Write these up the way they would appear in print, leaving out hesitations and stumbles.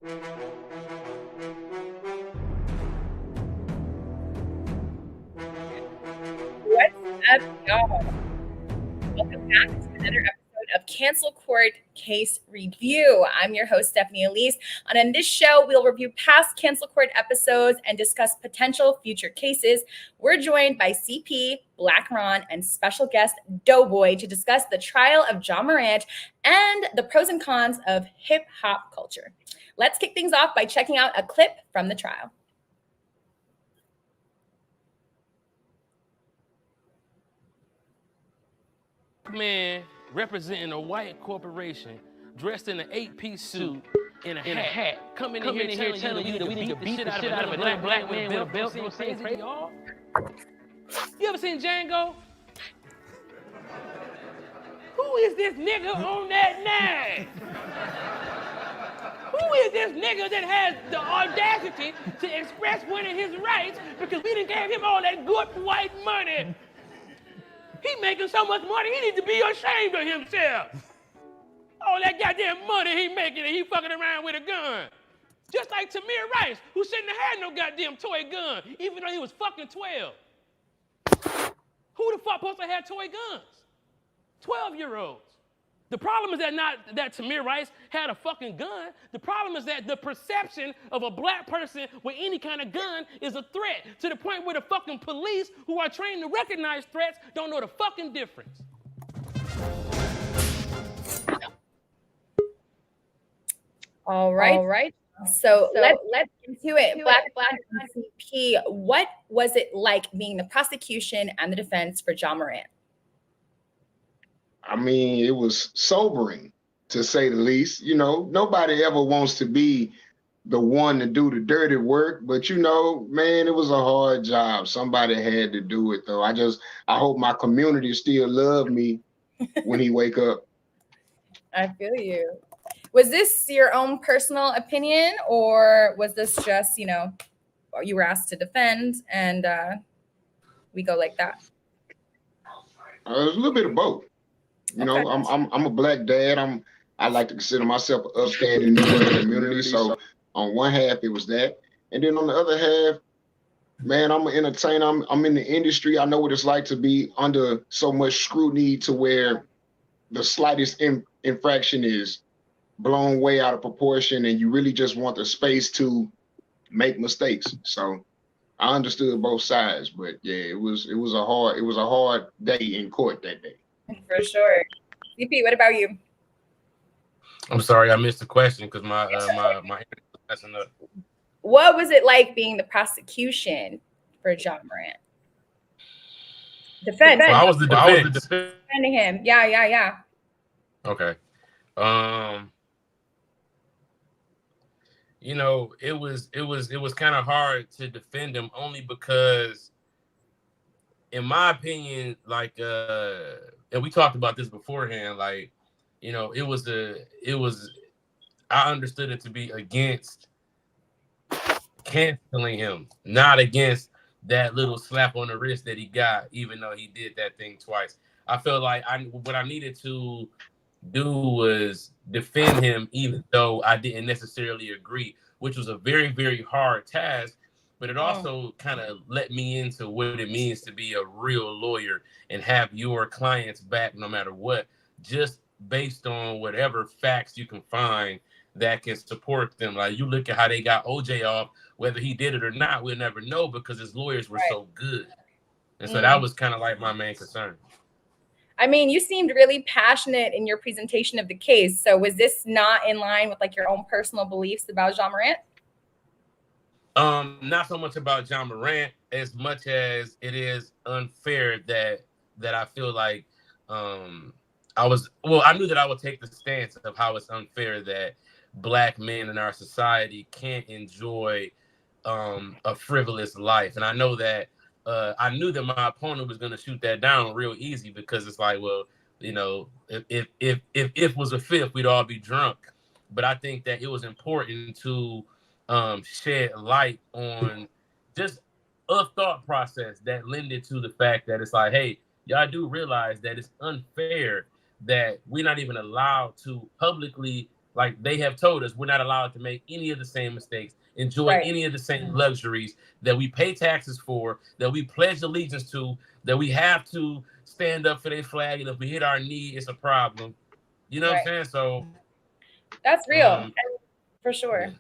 What's up, y'all? Welcome back to another episode of Cancel Court Case Review. I'm your host, Stephanie Elyse. And on this show, we'll review past Cancel Court episodes and discuss potential future cases. We're joined by CP, Blaq Ron, and special guest Doboy to discuss the trial of Ja Morant and the pros and cons of hip-hop culture. Let's kick things off by checking out a clip from the trial. Man representing a white corporation dressed in an 8-piece suit in a hat coming in here telling you that we need to beat the shit out of another black man with a belt. You crazy, y'all? You ever seen Django? Who is this nigga on that knife? Who is this nigga that has the audacity to express one of his rights because we done gave him all that good white money? He making so much money, he needs to be ashamed of himself. All that goddamn money he making and he fucking around with a gun. Just like Tamir Rice, who shouldn't have had no goddamn toy gun, even though he was fucking 12. Who the fuck supposed to have toy guns? 12-year-olds. The problem is that not that Tamir Rice had a fucking gun. The problem is that the perception of a black person with any kind of gun is a threat, to the point where the fucking police, who are trained to recognize threats, don't know the fucking difference. All right. So let's get into it. Blaq CP, what was it like being the prosecution and the defense for Ja Morant? I mean, it was sobering, to say the least. You know, nobody ever wants to be the one to do the dirty work, but you know, man, it was a hard job. Somebody had to do it, though. I hope my community still love me when he wake up. I feel you. Was this your own personal opinion, or was this just, you know, you were asked to defend and we go like that? It was a little bit of both. You know, I'm a black dad. I like to consider myself an upstanding member of the community. So on one half it was that, and then on the other half, man, I'm an entertainer. I'm in the industry. I know what it's like to be under so much scrutiny to where the slightest infraction is blown way out of proportion, and you really just want the space to make mistakes. So I understood both sides, but yeah, it was a hard day in court that day. For sure. CP, what about you? I'm sorry, I missed the question because my internet was messing up. What was it like being the prosecution for Ja Morant? Defense. Well, I was the defense. Defending him. Yeah. Okay. You know, it was kind of hard to defend him, only because, in my opinion, like, and we talked about this beforehand, like, you know, I understood it to be against canceling him, not against that little slap on the wrist that he got, even though he did that thing twice. I felt like what I needed to do was defend him, even though I didn't necessarily agree, which was a very, very hard task. But it also kind of let me into what it means to be a real lawyer and have your clients back no matter what, just based on whatever facts you can find that can support them. Like, you look at how they got OJ off, whether he did it or not, we'll never know, because his lawyers were so good. And so that was kind of like my main concern. I mean, you seemed really passionate in your presentation of the case. So was this not in line with like your own personal beliefs about Ja Morant? Not so much about Ja Morant as much as it is unfair that I feel like I knew that I would take the stance of how it's unfair that Black men in our society can't enjoy a frivolous life. And I know that I knew that my opponent was going to shoot that down real easy, because it's like, well, you know, if was a fifth, we'd all be drunk. But I think that it was important to shed light on just a thought process that lended to the fact that it's like, hey, y'all do realize that it's unfair that we're not even allowed to publicly like they have told us, we're not allowed to make any of the same mistakes, enjoy any of the same luxuries that we pay taxes for, that we pledge allegiance to, that we have to stand up for their flag, and if we hit our knee, it's a problem. You know what I'm saying? So that's real, for sure.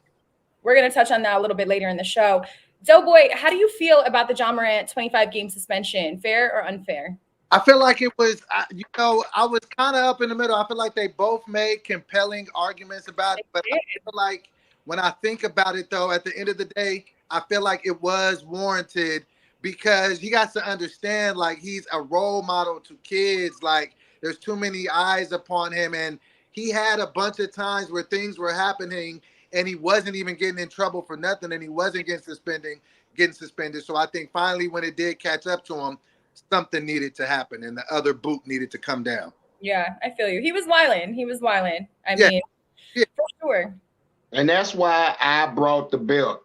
We're going to touch on that a little bit later in the show. Doboy, how do you feel about the John Morant 25-game suspension? Fair or unfair? I feel like it was, I was kind of up in the middle. I feel like they both made compelling arguments about it. But I feel like when I think about it, though, at the end of the day, I feel like it was warranted because he got to understand, like, he's a role model to kids. Like, there's too many eyes upon him. And he had a bunch of times where things were happening and he wasn't even getting in trouble for nothing, and he wasn't getting suspended. So I think finally when it did catch up to him, something needed to happen and the other boot needed to come down. Yeah, I feel you. He was wilding. I mean, for sure. And that's why I brought the belt,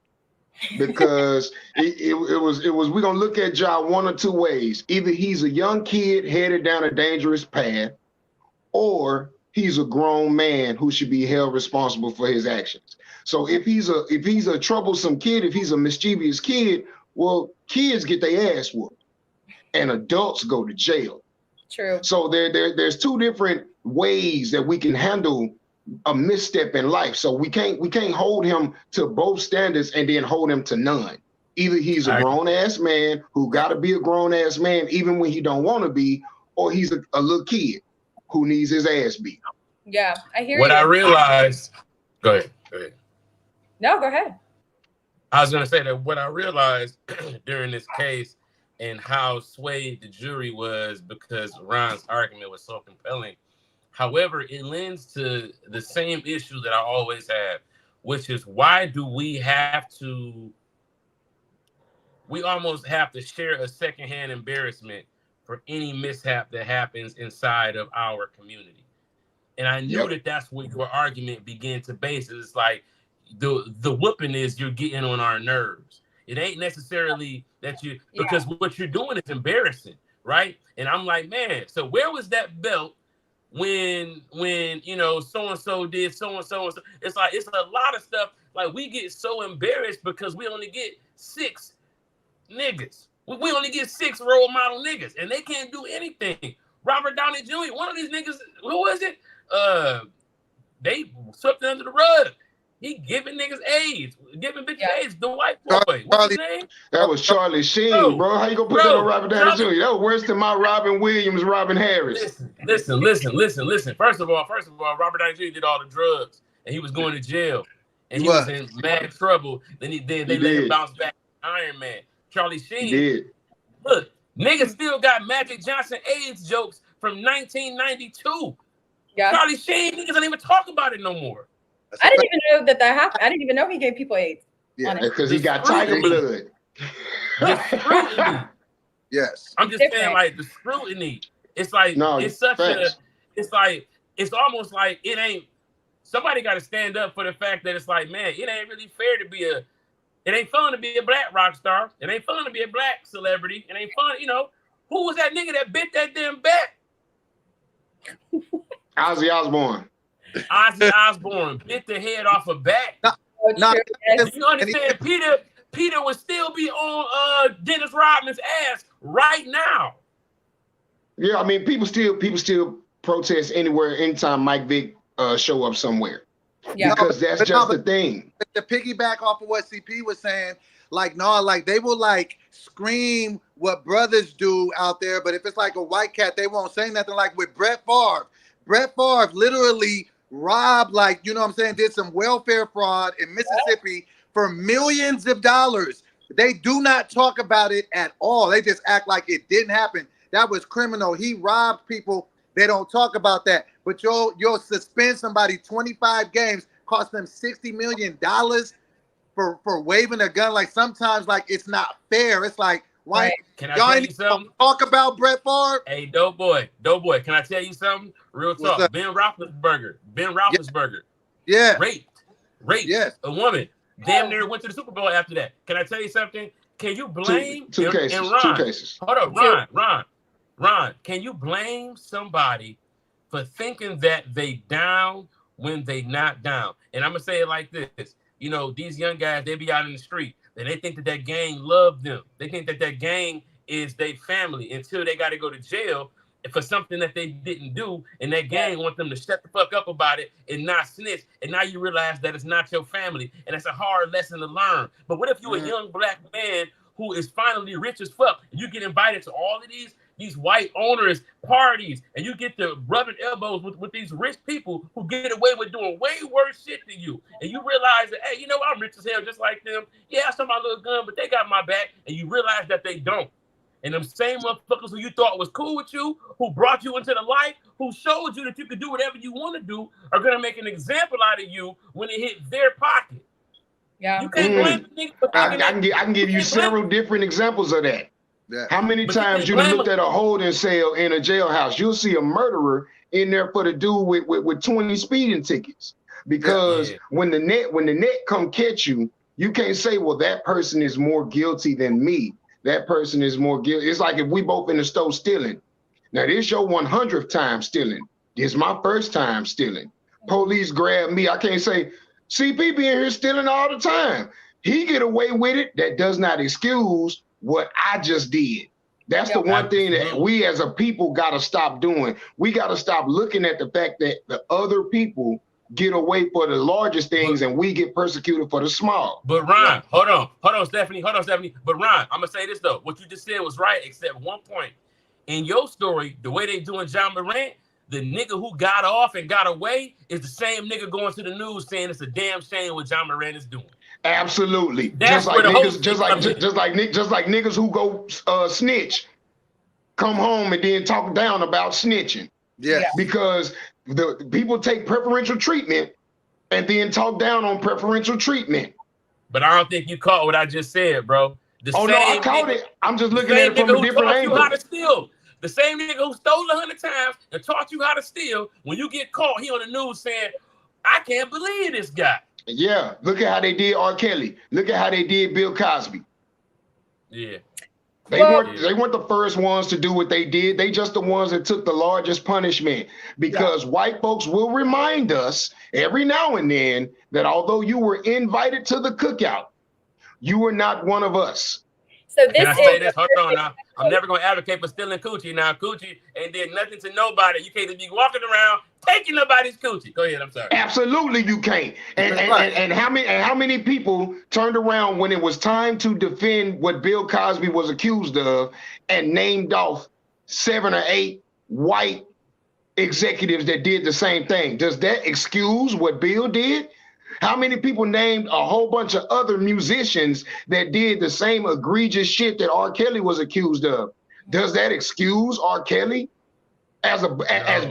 because it was we're gonna look at Ja one or two ways. Either he's a young kid headed down a dangerous path, or he's a grown man who should be held responsible for his actions. So if he's a troublesome kid, if he's a mischievous kid, well, kids get their ass whooped and adults go to jail. True. So there's two different ways that we can handle a misstep in life. So we can't hold him to both standards and then hold him to none. Either he's a grown-ass man who got to be a grown-ass man even when he don't want to be, or he's a little kid who needs his ass beat. Yeah, I hear what you. I realized, go ahead. No, go ahead. I was going to say that what I realized during this case and how swayed the jury was because Ron's argument was so compelling. However, it lends to the same issue that I always have, which is why do we almost have to share a secondhand embarrassment for any mishap that happens inside of our community? And I knew that that's what your argument began to base. It's like the whooping is you're getting on our nerves. It ain't necessarily that because what you're doing is embarrassing, right? And I'm like, man, so where was that belt when so-and-so did so-and-so? It's like, it's a lot of stuff. Like, we get so embarrassed because we only get 6 niggas. We only get 6 role model niggas, and they can't do anything. Robert Downey Jr., one of these niggas, who was it? They swept it under the rug. He giving niggas AIDS, giving bitches AIDS. The white boy, what's his name? That was Charlie Sheen, bro. How you gonna put that on Robert Downey Jr.? That was worse than my Robin Williams, Robin Harris. Listen. First of all, Robert Downey Jr. did all the drugs, and he was going to jail, and he was in mad trouble. Then they let him bounce back. Iron Man, Charlie Sheen. Look, niggas still got Magic Johnson AIDS jokes from 1992. Yeah. Charlie Sheen, niggas don't even talk about it no more. I didn't even know that happened. I didn't even know he gave people AIDS. Yeah, because he got tiger blood. The scrutiny. Yes. I'm just saying, like, the scrutiny. It's like, it's almost like it ain't, somebody got to stand up for the fact that it's like, man, it ain't really fair to be it ain't fun to be a black rock star. It ain't fun to be a black celebrity. It ain't fun, who was that nigga that bit that damn bat? Ozzy Osbourne. Ozzy Osbourne bit the head off a bat. You understand? Peter would still be on Dennis Rodman's ass right now. Yeah, I mean, people still protest anywhere, anytime Mike Vick show up somewhere. Yeah, because that's just the thing. To piggyback off of what CP was saying, they will like scream what brothers do out there, but if it's like a white cat, they won't say nothing. Like with Brett Favre. Brett Favre literally robbed, did some welfare fraud in Mississippi for millions of dollars. They do not talk about it at all. They just act like it didn't happen. That was criminal. He robbed people. They don't talk about that. But you'll suspend somebody 25 games, cost them $60 million for waving a gun. Like, sometimes, like, it's not fair. It's like, why can I tell you something? Talk about Brett Favre? Hey, Doboy, can I tell you something? Real talk. Ben Roethlisberger. Yeah. Raped. Yes. A woman. Damn near went to the Super Bowl after that. Can I tell you something? Can you blame two cases? And Ron, 2 cases. Hold up, Ron. Can you blame somebody for thinking that they down when they not down. And I'm gonna say it like this: you know, these young guys, they be out in the street, and they think that that gang love them. They think that that gang is their family until they got to go to jail for something that they didn't do, and that gang want them to shut the fuck up about it and not snitch. And now you realize that it's not your family, and it's a hard lesson to learn. But what if you're a young black man who is finally rich as fuck, and you get invited to all of these white owners parties, and you get to rubbing elbows with these rich people who get away with doing way worse shit than you, and you realize that, hey, you know, I'm rich as hell just like them. Yeah, I saw my little gun, but they got my back, and you realize that they don't. And them same motherfuckers who you thought was cool with you, who brought you into the light, who showed you that you could do whatever you want to do, are gonna make an example out of you when it hit their pocket. Yeah. You can't blame the nigga for I can give you several different examples of that. Yeah. How many times you looked at a holding cell in a jailhouse? You'll see a murderer in there for the dude with 20 speeding tickets. Because when the net come catch you, you can't say, well, that person is more guilty than me. That person is more guilty. It's like if we both in the store stealing. Now, this your 100th time stealing. This my first time stealing. Police grab me. I can't say, CP being here stealing all the time. He get away with it. That does not excuse what I just did. That's the one thing that we as a people got to stop doing. We got to stop looking at the fact that the other people get away for the largest things and we get persecuted for the small. But Ron, hold on, Stephanie. But Ron, I'm gonna say this though. What you just said was right, except one point. In your story, the way they doing John Morant, the nigga who got off and got away is the same nigga going to the news saying it's a damn shame what John Morant is doing. Absolutely. That's Just like niggas who go snitch, come home and then talk down about snitching. Yeah. Because the people take preferential treatment and then talk down on preferential treatment. But I don't think you caught what I just said, bro. I caught it. I'm just looking at it from a different angle. How to steal. The same nigga who stole 100 times and taught you how to steal, when you get caught, he on the news saying, I can't believe this guy. Yeah, look at how they did R. Kelly. Look at how they did Bill Cosby. Yeah. They weren't the first ones to do what they did. They just the ones that took the largest punishment, because white folks will remind us every now and then that although you were invited to the cookout, you were not one of us. So this Can I say this? Hold on now. I'm never going to advocate for stealing coochie. Now, coochie ain't did nothing to nobody. You can't just be walking around taking nobody's coochie. Go ahead. I'm sorry. Absolutely, you can't. And how many people turned around when it was time to defend what Bill Cosby was accused of and named off 7 or 8 white executives that did the same thing? Does that excuse what Bill did? How many people named a whole bunch of other musicians that did the same egregious shit that R. Kelly was accused of? Does that excuse R. Kelly? As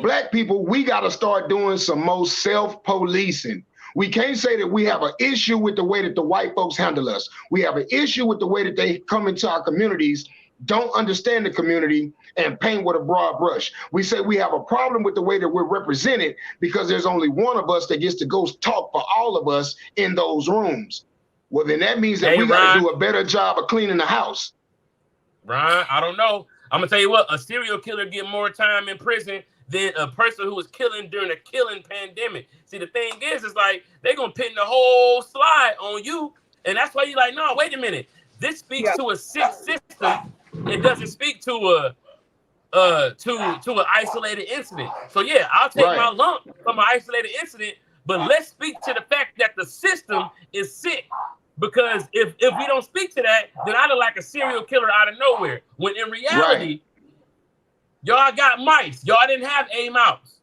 black people, we got to start doing some more self-policing. We can't say that we have an issue with the way that the white folks handle us. We have an issue with the way that they come into our communities, don't understand the community, and paint with a broad brush. We say we have a problem with the way that we're represented because there's only one of us that gets to go talk for all of us in those rooms. Well, then that means that we got to do a better job of cleaning the house. Ron, I don't know. I'm gonna tell you what, a serial killer get more time in prison than a person who was killing during a killing pandemic. See, the thing is like they're gonna pin the whole slide on you, and that's why you're like, no, wait a minute. This speaks to a sick system. It doesn't speak to an isolated incident. So yeah, I'll take my lump from an isolated incident, but let's speak to the fact that the system is sick. Because if we don't speak to that, then I look like a serial killer out of nowhere. When in reality, y'all got mice. Y'all didn't have a mouse.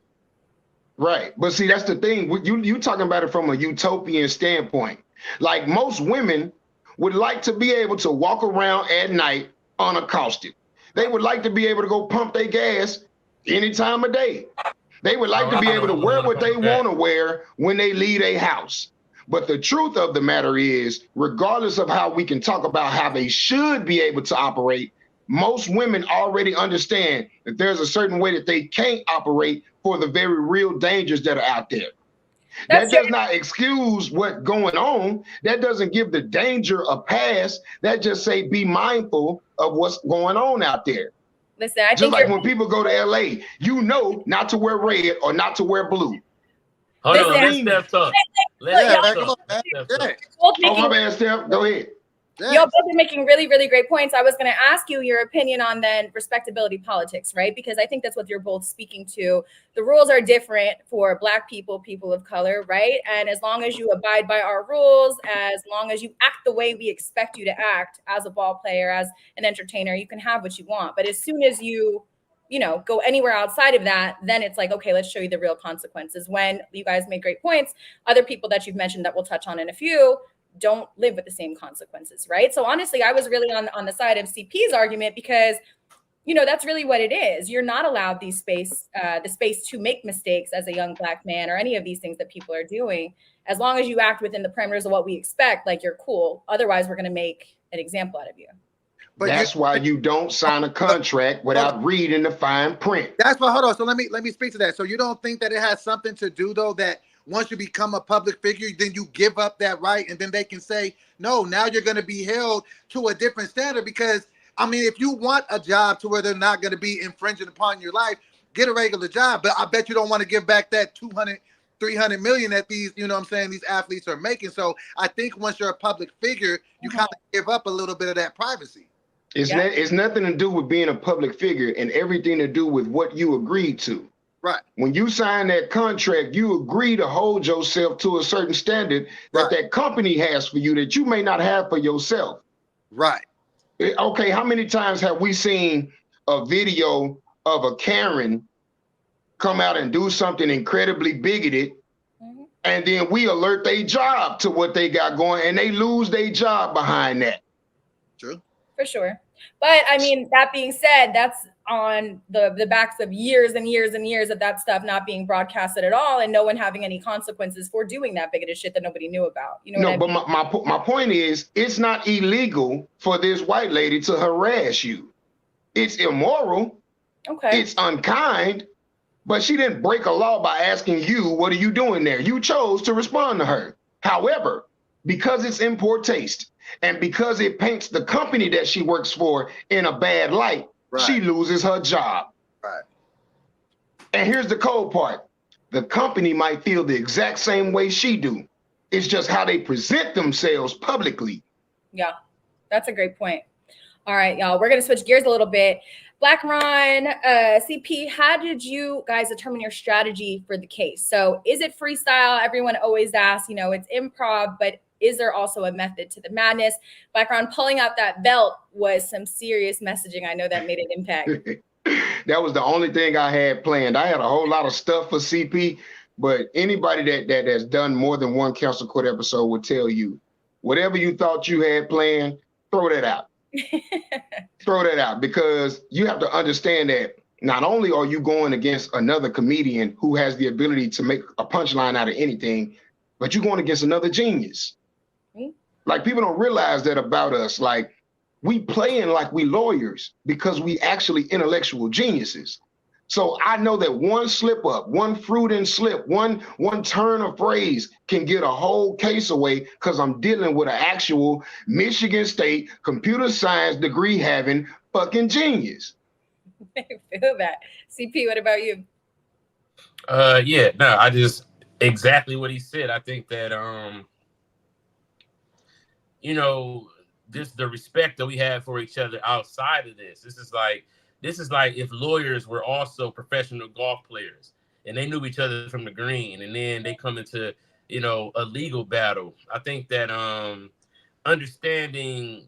Right. But see, that's the thing. You talking about it from a utopian standpoint. Like most women would like to be able to walk around at night unaccosted. They would like to be able to go pump their gas any time of day. They would like to be able to wear what they want to wear when they leave a house. But the truth of the matter is, regardless of how we can talk about how they should be able to operate, most women already understand that there's a certain way that they can't operate for the very real dangers that are out there. That does not excuse what's going on. That doesn't give the danger a pass. That just say be mindful of what's going on out there. Listen, I just think like when people go to LA, you know not to wear red or not to wear blue. Hold on, let Listen, Steph talk. Let Yeah, y'all- Steph man, come on, talk. man. Steph Yeah. talk. both Oh, my making bad, Steph. Go ahead. Yeah. Y'all both been making really, really great points. I was going to ask you your opinion on then respectability politics, right? Because I think that's what you're both speaking to. The rules are different for Black people, people of color, right? And as long as you abide by our rules, as long as you act the way we expect you to act as a ball player, as an entertainer, you can have what you want. But as soon as you go anywhere outside of that, then it's like, okay, let's show you the real consequences. When you guys make great points, other people that you've mentioned that we'll touch on in a few don't live with the same consequences, right? So honestly, I was really on the side of CP's argument because, that's really what it is. You're not allowed the space to make mistakes as a young Black man or any of these things that people are doing. As long as you act within the parameters of what we expect, like you're cool. Otherwise, we're going to make an example out of you. But That's why you don't sign a contract without reading the fine print. That's why. Hold on. So let me speak to that. So you don't think that it has something to do though that once you become a public figure, then you give up that right, and then they can say, no, now you're going to be held to a different standard. Because I mean, if you want a job to where they're not going to be infringing upon your life, get a regular job. But I bet you don't want to give back that 200, 300 million that these, these athletes are making. So I think once you're a public figure, you kind of give up a little bit of that privacy. It's nothing to do with being a public figure and everything to do with what you agreed to. Right. When you sign that contract, you agree to hold yourself to a certain standard that company has for you that you may not have for yourself. Right. Okay, how many times have we seen a video of a Karen come out and do something incredibly bigoted, and then we alert their job to what they got going, and they lose their job behind that? True. For sure. But I mean, that being said, that's on the backs of years and years and years of that stuff not being broadcasted at all, and no one having any consequences for doing that bigoted shit that nobody knew about. But my point is, it's not illegal for this white lady to harass you. It's immoral. Okay. It's unkind, but she didn't break a law by asking you, what are you doing there? You chose to respond to her. However, because it's in poor taste, and because it paints the company that she works for in a bad light, she loses her job. Right. And here's the cold part. The company might feel the exact same way she do. It's just how they present themselves publicly. Yeah, that's a great point. All right, y'all, we're going to switch gears a little bit. Blaq Ron, CP, how did you guys determine your strategy for the case? So is it freestyle? Everyone always asks, it's improv, but is there also a method to the madness? Blaq Ron, pulling out that belt was some serious messaging. I know that made an impact. That was the only thing I had planned. I had a whole lot of stuff for CP, but anybody that has done more than one Council Court episode will tell you, whatever you thought you had planned, throw that out. Throw that out, because you have to understand that not only are you going against another comedian who has the ability to make a punchline out of anything, but you're going against another genius. Like, people don't realize that about us. Like, we playing like we lawyers because we actually intellectual geniuses. So I know that one slip up, one fruit and slip, one turn of phrase can get a whole case away, because I'm dealing with an actual Michigan State computer science degree having fucking genius. I feel that. CP, what about you? I just exactly what he said. I think that the respect that we have for each other outside of this. This is like if lawyers were also professional golf players and they knew each other from the green, and then they come into, a legal battle. I think that understanding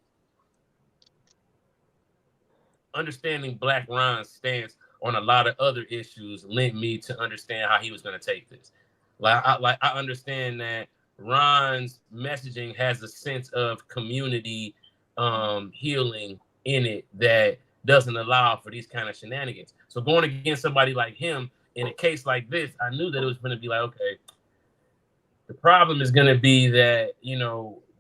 Blaq Ron's stance on a lot of other issues led me to understand how he was going to take this. I understand that Ron's messaging has a sense of community healing in it that doesn't allow for these kind of shenanigans. So going against somebody like him in a case like this, I knew that it was going to be like, okay, the problem is going to be that,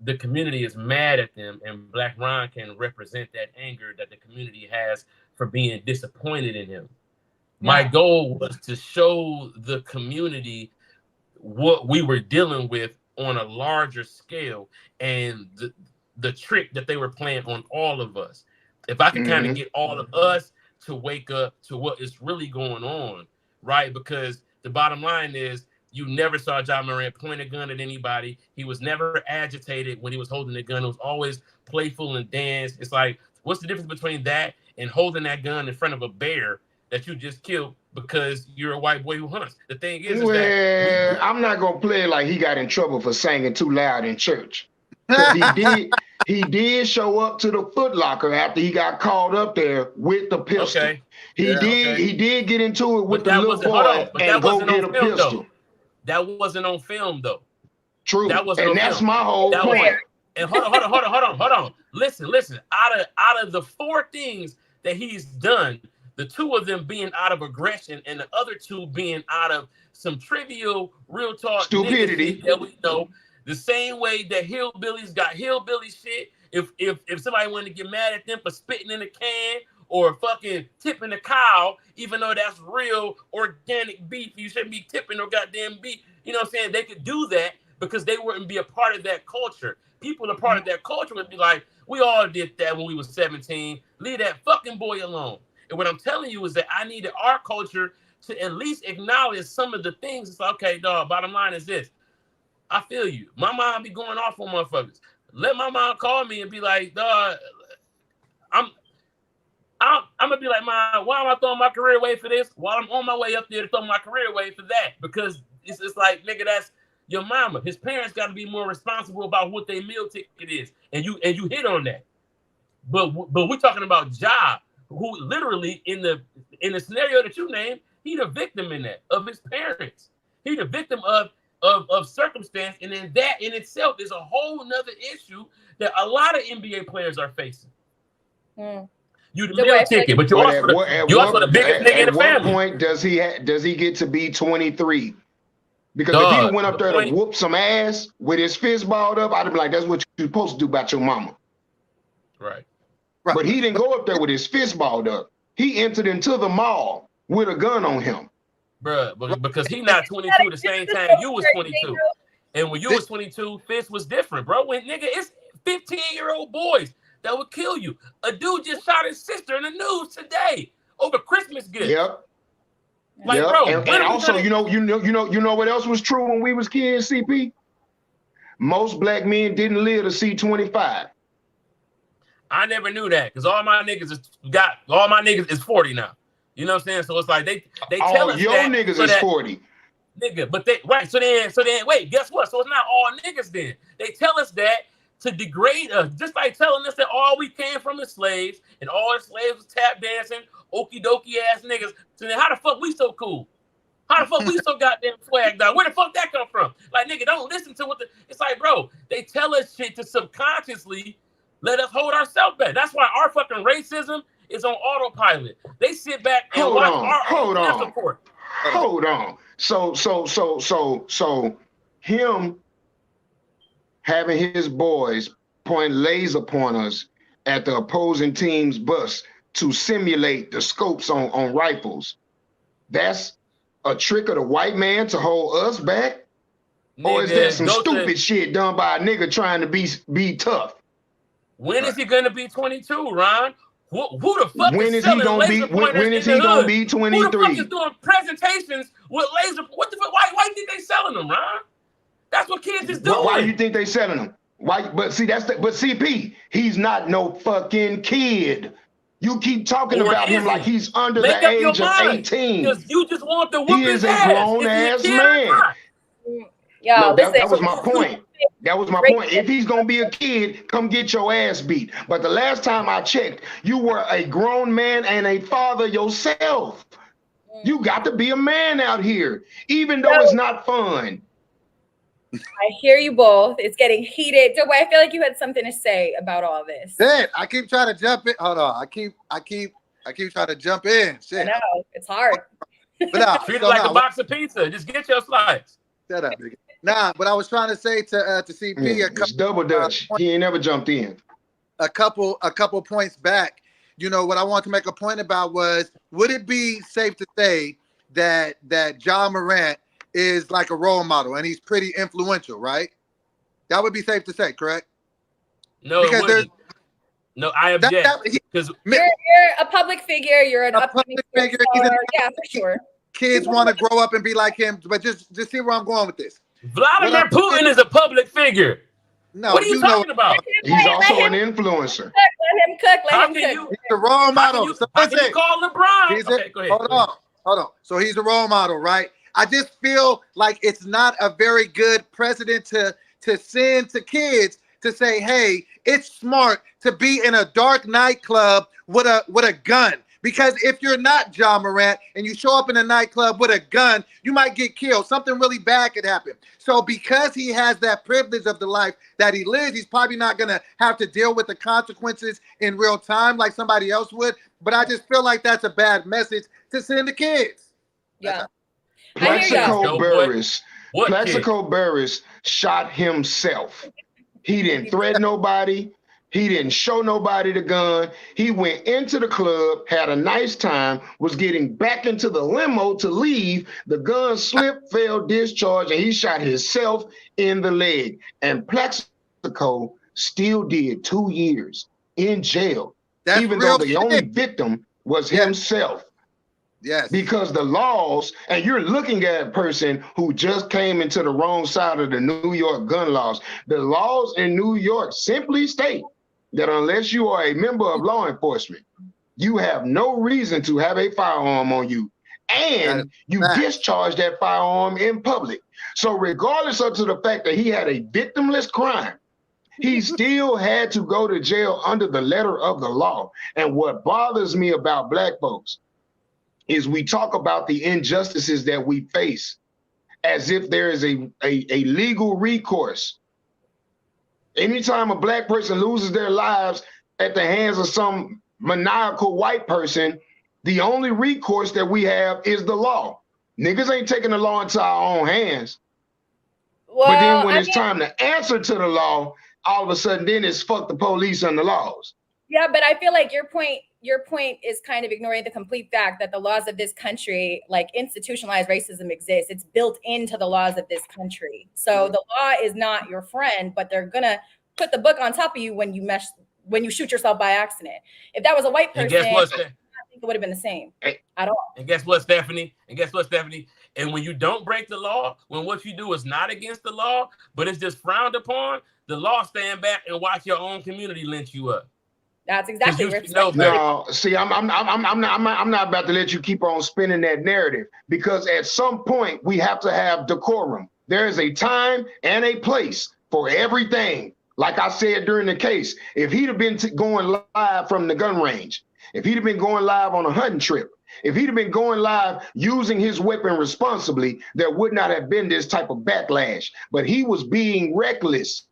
the community is mad at them, and Blaq Ron can represent that anger that the community has for being disappointed in him. My goal was to show the community what we were dealing with on a larger scale, and the trick that they were playing on all of us. If I could kind of get all of us to wake up to what is really going on, right? Because the bottom line is, You never saw Ja Morant point a gun at anybody. He was never agitated when he was holding the gun. It was always playful and dance. It's like, what's the difference between that and holding that gun in front of a bear that you just killed because you're a white boy who hunts? The thing is that I'm not gonna play like he got in trouble for singing too loud in church. He did show up to the Foot Locker after he got called up there with the pistol. Okay. He did get into it with the little boy and go get a pistol. Though. That wasn't on film though. True. That wasn't and on that's film. my whole point. And hold on. Listen. Out of the 4 things that he's done, the 2 of them being out of aggression and the other 2 being out of some trivial real talk stupidity that we know. The same way that hillbillies got hillbilly shit. If somebody wanted to get mad at them for spitting in a can or fucking tipping a cow, even though that's real organic beef, you shouldn't be tipping no goddamn beef. You know what I'm saying? They could do that because they wouldn't be a part of that culture. People a part of that culture would be like, we all did that when we was 17. Leave that fucking boy alone. And what I'm telling you is that I needed our culture to at least acknowledge some of the things. It's like, okay, dog, bottom line is this. I feel you. My mom be going off on motherfuckers. Let my mom call me and be like, dog, I'm gonna be like, Mom, why am I throwing my career away for this? While I'm on my way up there to throw my career away for that. Because it's like, nigga, that's your mama. His parents got to be more responsible about what their meal ticket is. And you hit on that. But we're talking about Ja, who literally in the scenario that you named, he the victim in that of his parents. He the victim of circumstance, and then that in itself is a whole nother issue that a lot of NBA players are facing. You the meal ticket, but you're also the biggest nigga in the family. At what point does he get to be 23? Because if he went up there to whoop some ass with his fist balled up, I'd be like, that's what you're supposed to do about your mama. Right. But he didn't go up there with his fist balled up. He entered into the mall with a gun on him. Bruh, because he not 22 the same time you was 22. And when you was 22, fist was different, bro. When nigga, it's 15-year-old boys that would kill you. A dude just shot his sister in the news today over Christmas gifts. Yep. Like, bro, and also, you know what else was true when we was kids, CP? Most black men didn't live to see 25. I never knew that because all my niggas is 40 now. You know what I'm saying? So it's like they tell us your that niggas so is that, 40. Nigga, but so then wait, guess what? So it's not all niggas then. They tell us that to degrade us, just like telling us that all we came from is slaves and all the slaves was tap dancing, okie dokie ass niggas. So then how the fuck we so cool? How the fuck we so goddamn swagged out? Where the fuck that come from? Like, nigga, don't listen to what it's like, bro. They tell us shit to subconsciously let us hold ourselves back. That's why our fucking racism is on autopilot. They sit back and watch our support. Hold on. So him having his boys point laser pointers at the opposing team's bus to simulate the scopes on rifles. That's a trick of the white man to hold us back? Nigga, or is that some stupid shit done by a nigga trying to be tough? When is he gonna be 22, Ron? Who the fuck when is he gonna be? When is he gonna be 23? Who the fuck is doing presentations with laser? What the fuck? Why think they selling them, Ron? That's what kids is doing. Why do you think they selling them? Why? But see, but CP, he's not no fucking kid. You keep talking about him like he's under the age of 18. Because you just want to whoop his ass. He is a grown-ass man. Yeah, that was my point. That was my point. If he's gonna be a kid, come get your ass beat. But the last time I checked, you were a grown man and a father yourself. You got to be a man out here, even though it's not fun. I hear you both. It's getting heated. Doboy, I feel like you had something to say about all this. Shit, I keep trying to jump in. Hold on. I keep trying to jump in. Shit. I know. It's hard. But treat it like a box of pizza. Just get your slice. Shut up, nigga. Nah, but I was trying to say to CP it's double Dutch. He ain't never jumped in. A couple points back. You know what I want to make a point about was, would it be safe to say that Ja Morant is like a role model and he's pretty influential, right? That would be safe to say, correct? No, because no, I object. Because you're a public figure. You're an upcoming figure. Yeah, for sure. kids want to grow up and be like him. But just see where I'm going with this. Vladimir Putin is a public figure. No, what are you talking about? He's also an influencer. Let him cook. Let him cook. He's a role model. How can you call LeBron? Okay, go ahead. Hold on. So he's a role model, right? I just feel like it's not a very good precedent to send to kids to say, hey, it's smart to be in a dark nightclub with a gun. Because if you're not Ja Morant and you show up in a nightclub with a gun, you might get killed. Something really bad could happen. So because he has that privilege of the life that he lives, he's probably not going to have to deal with the consequences in real time like somebody else would. But I just feel like that's a bad message to send to kids. Yeah. Plaxico Burress shot himself. He didn't threaten nobody. He didn't show nobody the gun. He went into the club, had a nice time, was getting back into the limo to leave. The gun slipped, fell, discharged, and he shot himself in the leg. And Plaxico still did 2 years in jail, even though the only victim was himself. Yes. Because the laws, and you're looking at a person who just came into the wrong side of the New York gun laws. The laws in New York simply state that unless you are a member of law enforcement, you have no reason to have a firearm on you, and you discharge that firearm in public. So regardless of the fact that he had a victimless crime, he still had to go to jail under the letter of the law. And what bothers me about Black folks is we talk about the injustices that we face as if there is a legal recourse. Anytime a Black person loses their lives at the hands of some maniacal white person, the only recourse that we have is the law. Niggas ain't taking the law into our own hands. Well, but then when it's time to answer to the law, all of a sudden then it's fuck the police and the laws. Yeah, but I feel like your point is kind of ignoring the complete fact that the laws of this country, like institutionalized racism exists. It's built into the laws of this country. So the law is not your friend, but they're gonna put the book on top of you when you shoot yourself by accident. If that was a white person, I think it would have been the same at all. And guess what, Stephanie? And when you don't break the law, when what you do is not against the law, but it's just frowned upon, the law stand back and watch your own community lynch you up. That's exactly what no, see, I'm not about to let you keep on spinning that narrative, because at some point we have to have decorum. There is a time and a place for everything. Like I said during the case, if he'd have been going live from the gun range, if he'd have been going live on a hunting trip, if he'd have been going live using his weapon responsibly, there would not have been this type of backlash. But he was being reckless,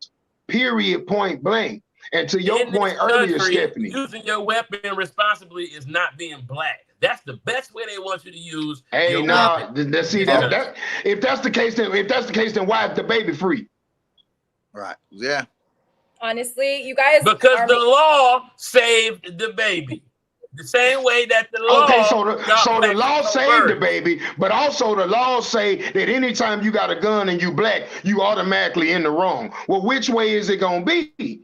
period, point blank. And to your point earlier, Stephanie, using your weapon responsibly is not being Black. That's the best way they want you to use. Hey, no, see that if that's the case, then why is the baby free? Right. Yeah. Honestly, you guys. Because the law saved the baby. The same way that the law. Okay, so the law saved the baby, but also the laws say that anytime you got a gun and you Black, you automatically in the wrong. Well, which way is it gonna be?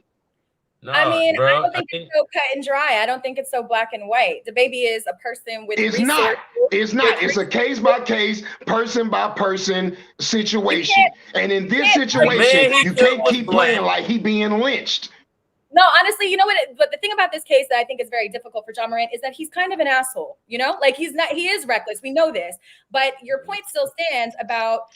No, I mean, bro, I don't think it's so cut and dry. I don't think it's so black and white. The baby is a person with It's resources. It's not. It's a case by case, person by person situation. And in this situation, you can't keep playing like he being lynched. No, honestly, you know what? But the thing about this case that I think is very difficult for Ja Morant is that he's kind of an asshole, you know? Like he is reckless. We know this. But your point still stands about,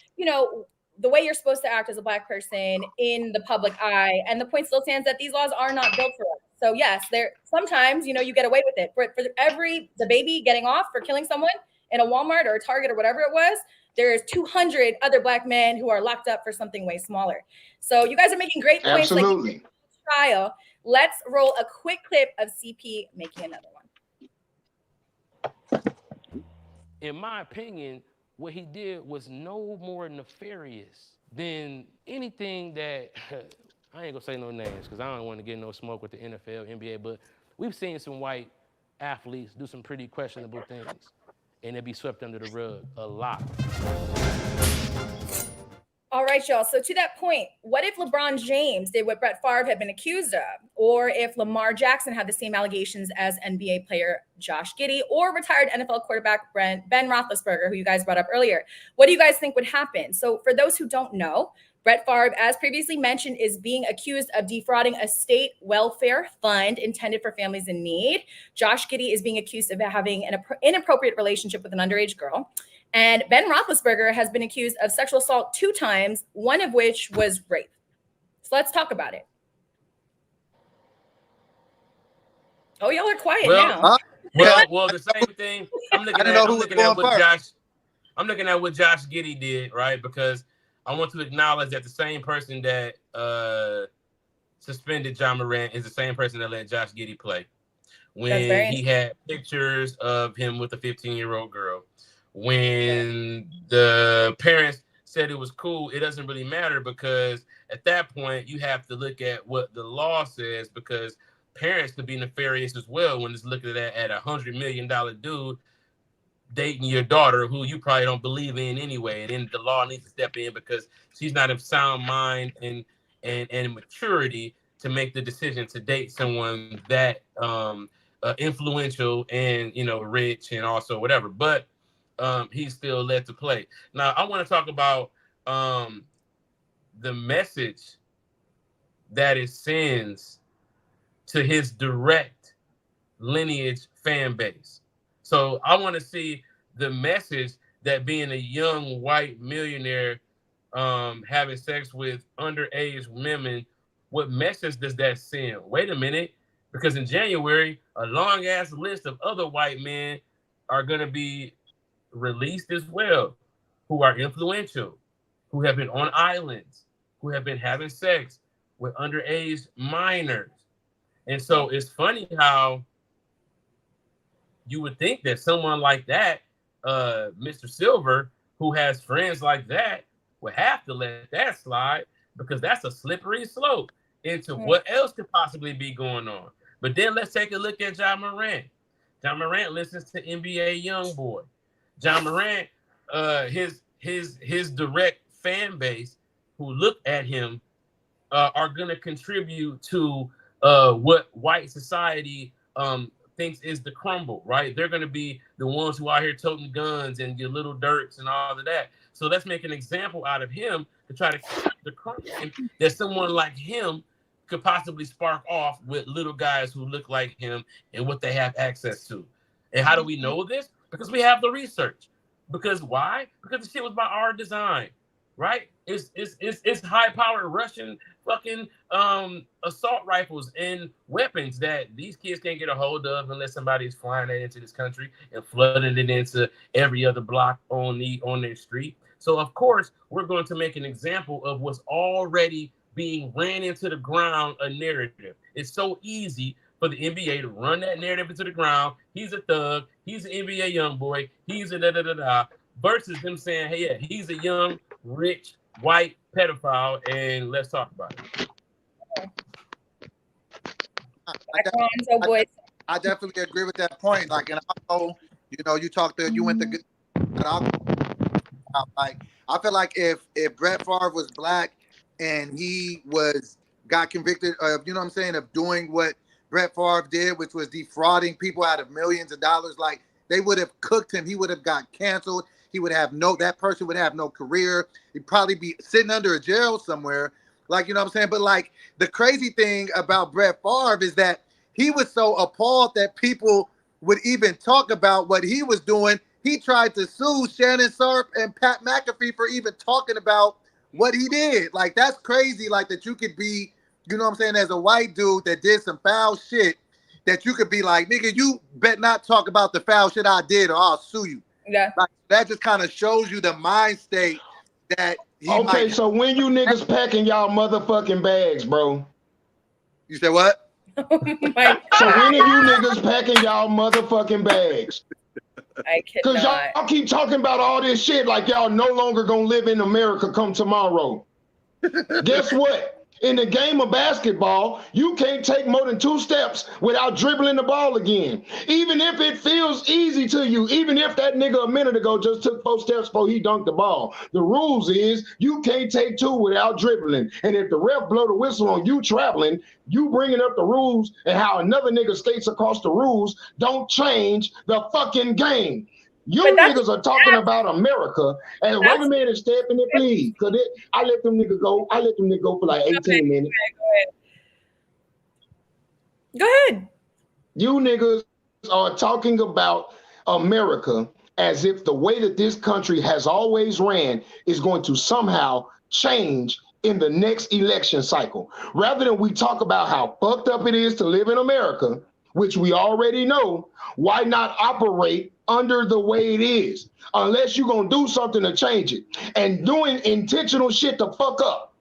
the way you're supposed to act as a Black person in the public eye. And the point still stands that these laws are not built for us. So yes, sometimes, you get away with it. For the baby getting off for killing someone in a Walmart or a Target or whatever it was, there's 200 other Black men who are locked up for something way smaller. So you guys are making great points. Absolutely. Like trial. Let's roll a quick clip of CP making another one. In my opinion, what he did was no more nefarious than anything that, I ain't gonna say no names because I don't want to get no smoke with the NFL, NBA, but we've seen some white athletes do some pretty questionable things and they be swept under the rug a lot. All right, y'all. So to that point, what if LeBron James did what Brett Favre had been accused of? Or if Lamar Jackson had the same allegations as NBA player Josh Giddey or retired NFL quarterback Ben Roethlisberger, who you guys brought up earlier? What do you guys think would happen? So for those who don't know, Brett Favre, as previously mentioned, is being accused of defrauding a state welfare fund intended for families in need. Josh Giddey is being accused of having an inappropriate relationship with an underage girl. And Ben Roethlisberger has been accused of sexual assault 2 times, one of which was rape. So let's talk about it. Oh, y'all are quiet now. Well, the same thing. I'm looking at what Josh Giddey did, right? Because I want to acknowledge that the same person that suspended John Morant is the same person that let Josh Giddey play when he had pictures of him with a 15-year-old girl. When the parents said it was cool, it doesn't really matter because at that point you have to look at what the law says, because parents could be nefarious as well when it's looking at $100 million dude dating your daughter who you probably don't believe in anyway, and then the law needs to step in because she's not of sound mind and maturity to make the decision to date someone that influential and rich and also whatever. But he's still led to play. Now, I want to talk about the message that it sends to his direct lineage fan base. So I want to see the message that being a young white millionaire having sex with underage women, what message does that send? Wait a minute, because in January, a long-ass list of other white men are going to be released as well, who are influential, who have been on islands, who have been having sex with underage minors. And so it's funny how you would think that someone like that, Mr. Silver, who has friends like that, would have to let that slide, because that's a slippery slope into what else could possibly be going on. But then let's take a look at John Morant. John Morant listens to NBA YoungBoy. John Morant, his direct fan base who look at him are going to contribute to what white society thinks is the crumble, right? They're going to be the ones who are out here toting guns and your little dirks and all of that. So let's make an example out of him to try to keep the crumble that someone like him could possibly spark off with little guys who look like him and what they have access to. And how do we know this? Because we have the research. Because why? Because the shit was by our design, right? It's high-powered Russian fucking assault rifles and weapons that these kids can't get a hold of unless somebody's flying that into this country and flooding it into every other block on their street. So of course we're going to make an example of what's already being ran into the ground, a narrative. It's so easy for the NBA to run that narrative into the ground. He's a thug. He's an NBA young boy. He's a da-da-da-da. Versus them saying, hey, yeah, he's a young, rich, white pedophile, and let's talk about it. I definitely agree with that point. Like, and also, you went to good. Like, I feel like if Brett Favre was black and he got convicted of, of doing what Brett Favre did, which was defrauding people out of millions of dollars, like, they would have cooked him. He would have got canceled. He would have that person would have no career. He'd probably be sitting under a jail somewhere. Like, But like, the crazy thing about Brett Favre is that he was so appalled that people would even talk about what he was doing. He tried to sue Shannon Sharpe and Pat McAfee for even talking about what he did. Like, that's crazy. Like, that you could be, as a white dude that did some foul shit, that you could be like, nigga, you bet not talk about the foul shit I did or I'll sue you. Yeah. Like, that just kind of shows you the mind state that he Okay, so when you niggas packing y'all motherfucking bags, bro? You said what? Oh my So when are you niggas packing y'all motherfucking bags? I Because y'all keep talking about all this shit like y'all no longer gonna live in America come tomorrow. Guess what? In the game of basketball, you can't take more than 2 steps without dribbling the ball again. Even if it feels easy to you, even if that nigga a minute ago just took 4 steps before he dunked the ball. The rules is you can't take 2 without dribbling. And if the ref blow the whistle on you traveling, you bringing up the rules and how another nigga skates across the rules don't change the fucking game. You niggas are talking about America, and wait a minute, Stephanie, please, because I let them niggas go. I let them niggas go for like 18 minutes. Go ahead. You niggas are talking about America as if the way that this country has always ran is going to somehow change in the next election cycle. Rather than we talk about how fucked up it is to live in America, which we already know, why not operate under the way it is? Unless you're going to do something to change it. And doing intentional shit to fuck up,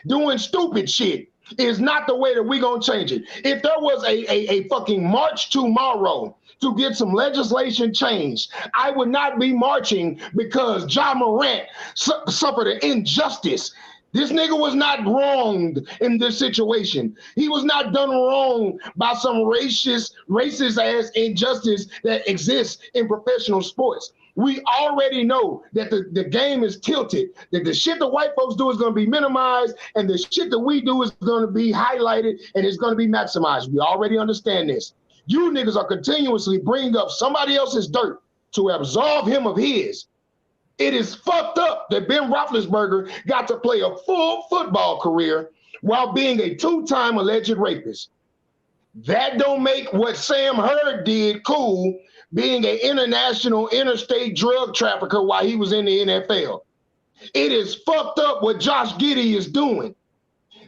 doing stupid shit is not the way that we're going to change it. If there was a fucking march tomorrow to get some legislation changed, I would not be marching because Morant suffered an injustice. This nigga was not wronged in this situation. He was not done wrong by some racist ass injustice that exists in professional sports. We already know that the game is tilted, that the shit that white folks do is going to be minimized and the shit that we do is going to be highlighted and it's going to be maximized. We already understand this. You niggas are continuously bringing up somebody else's dirt to absolve him of his. It is fucked up that Ben Roethlisberger got to play a full football career while being a 2-time alleged rapist. That don't make what Sam Hurd did cool, being an international interstate drug trafficker while he was in the NFL. It is fucked up what Josh Giddey is doing.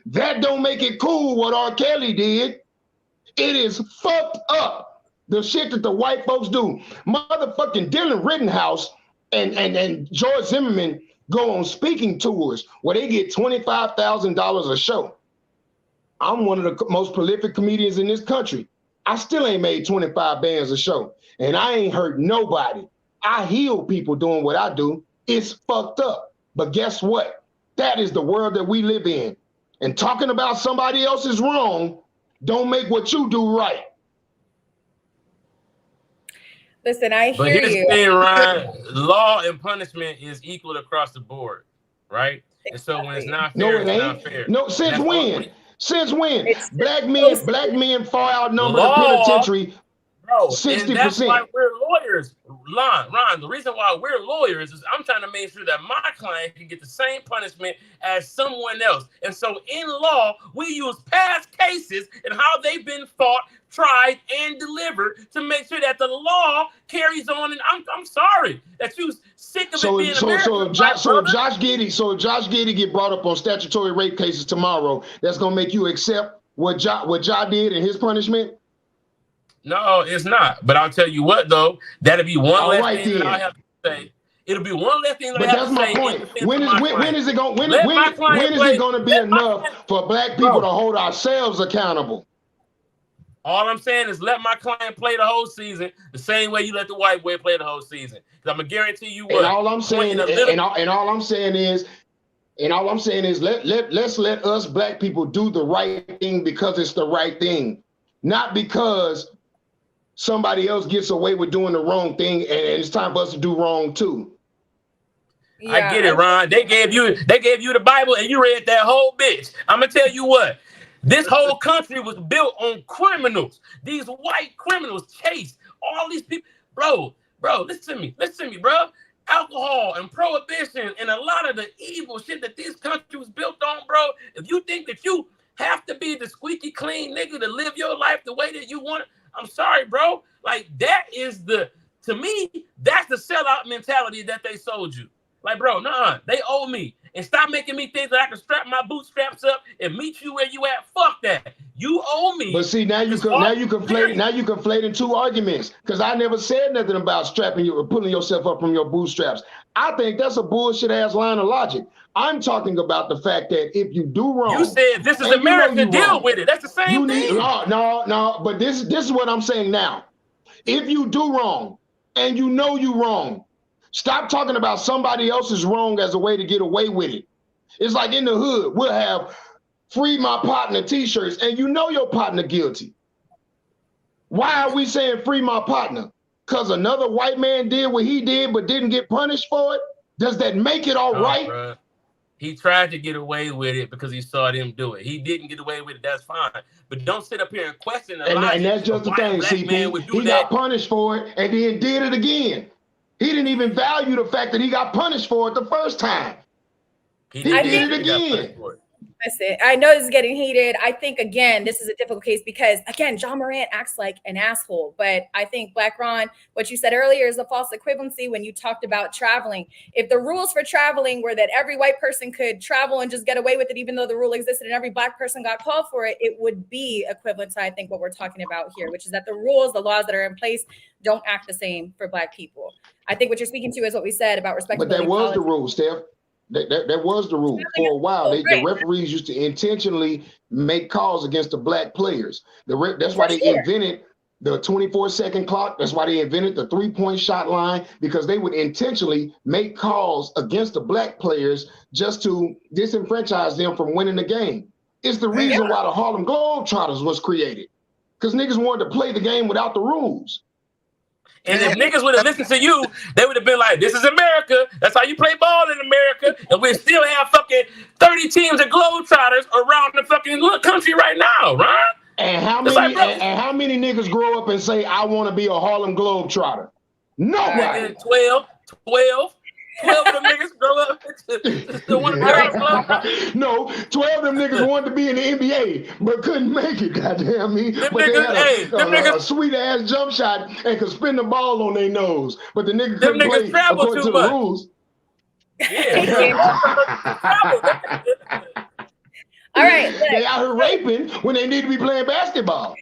That don't make it cool what R. Kelly did. It is fucked up, the shit that the white folks do. Motherfucking Dylan Rittenhouse and George Zimmerman go on speaking tours where they get $25,000 a show. I'm one of the most prolific comedians in this country. I still ain't made 25 bands a show, and I ain't hurt nobody. I heal people doing what I do. It's fucked up. But guess what? That is the world that we live in. And talking about somebody else's wrong don't make what you do right. Listen, I hear but here's you. the thing, Ryan. Law and punishment is equal across the board, right? Exactly. And so when it's not fair, it's not fair. No, since when? Since when? It's Black men far outnumber the penitentiary. Bro, 60%. And that's why we're lawyers. Ron, the reason why we're lawyers is I'm trying to make sure that my client can get the same punishment as someone else. And so in law, we use past cases and how they've been fought, tried, and delivered to make sure that the law carries on. And I'm sorry that you sick of it being American. So if Josh Giddey get brought up on statutory rape cases tomorrow, that's gonna make you accept what Ja did in his punishment? No, it's not. But I'll tell you what, though, that'll be one less thing that I have to say. It'll be one less thing that I have to say. But that's my point. When is it going to be enough for black people to hold ourselves accountable? All I'm saying is let my client play the whole season the same way you let the white boy play the whole season. Because I'm gonna guarantee you what. And all I'm saying is let's let us black people do the right thing because it's the right thing, not because somebody else gets away with doing the wrong thing and it's time for us to do wrong too. Yeah. I get it, Ron. They gave you the Bible and you read that whole bitch. I'm gonna tell you what. This whole country was built on criminals. These white criminals chased all these people. Bro, listen to me, bro. Alcohol and prohibition and a lot of the evil shit that this country was built on, bro. If you think that you have to be the squeaky clean nigga to live your life the way that you want it, I'm sorry, bro. Like, that is to me, that's the sellout mentality that they sold you. Like, bro, nah, they owe me. And stop making me think that I can strap my bootstraps up and meet you where you at. Fuck that. You owe me. But see, now you conflating two arguments. Because I never said nothing about strapping you or pulling yourself up from your bootstraps. I think that's a bullshit ass line of logic. I'm talking about the fact that if you do wrong, you said this is America, deal with it. That's the same thing. No. But this is what I'm saying now. If you do wrong and you know you wrong, stop talking about somebody else's wrong as a way to get away with it. It's like in the hood, we'll have free my partner t-shirts, and you know your partner guilty. Why are we saying free my partner? Because another white man did what he did but didn't get punished for it? Does that make it all right? Bruh. He tried to get away with it because he saw them do it. He didn't get away with it. That's fine. But don't sit up here and question the logic. And that's just the thing, CP. He got punished for it and then did it again. He didn't even value the fact that he got punished for it the first time. He did it again. Listen, I know this is getting heated. I think, again, this is a difficult case because, again, John Morant acts like an asshole. But I think, Blaq Ron, what you said earlier is a false equivalency when you talked about traveling. If the rules for traveling were that every white person could travel and just get away with it, even though the rule existed and every black person got called for it, it would be equivalent to, I think, what we're talking about here, which is that the rules, the laws that are in place don't act the same for black people. I think what you're speaking to is what we said about respectability. But that was the rule, Steph. That was the rule. For a while, the referees used to intentionally make calls against the black players. That's why they invented the 24-second clock. That's why they invented the 3-point shot line, because they would intentionally make calls against the black players just to disenfranchise them from winning the game. It's the reason why the Harlem Globetrotters was created, because niggas wanted to play the game without the rules. And if niggas would have listened to you, they would have been like, this is America. That's how you play ball in America. And we still have fucking 30 teams of Globetrotters around the fucking country right now, right? And how many niggas grow up and say, I want to be a Harlem Globetrotter? Nobody. 12 of them niggas grow up to want to be Harlem Globetrotters. No, 12 of them niggas wanted to be in the NBA, but couldn't make it, goddamn me. But they had a sweet-ass jump shot and could spin the ball on their nose. But the nigga couldn't play according to the rules. All right. They out here raping when they need to be playing basketball.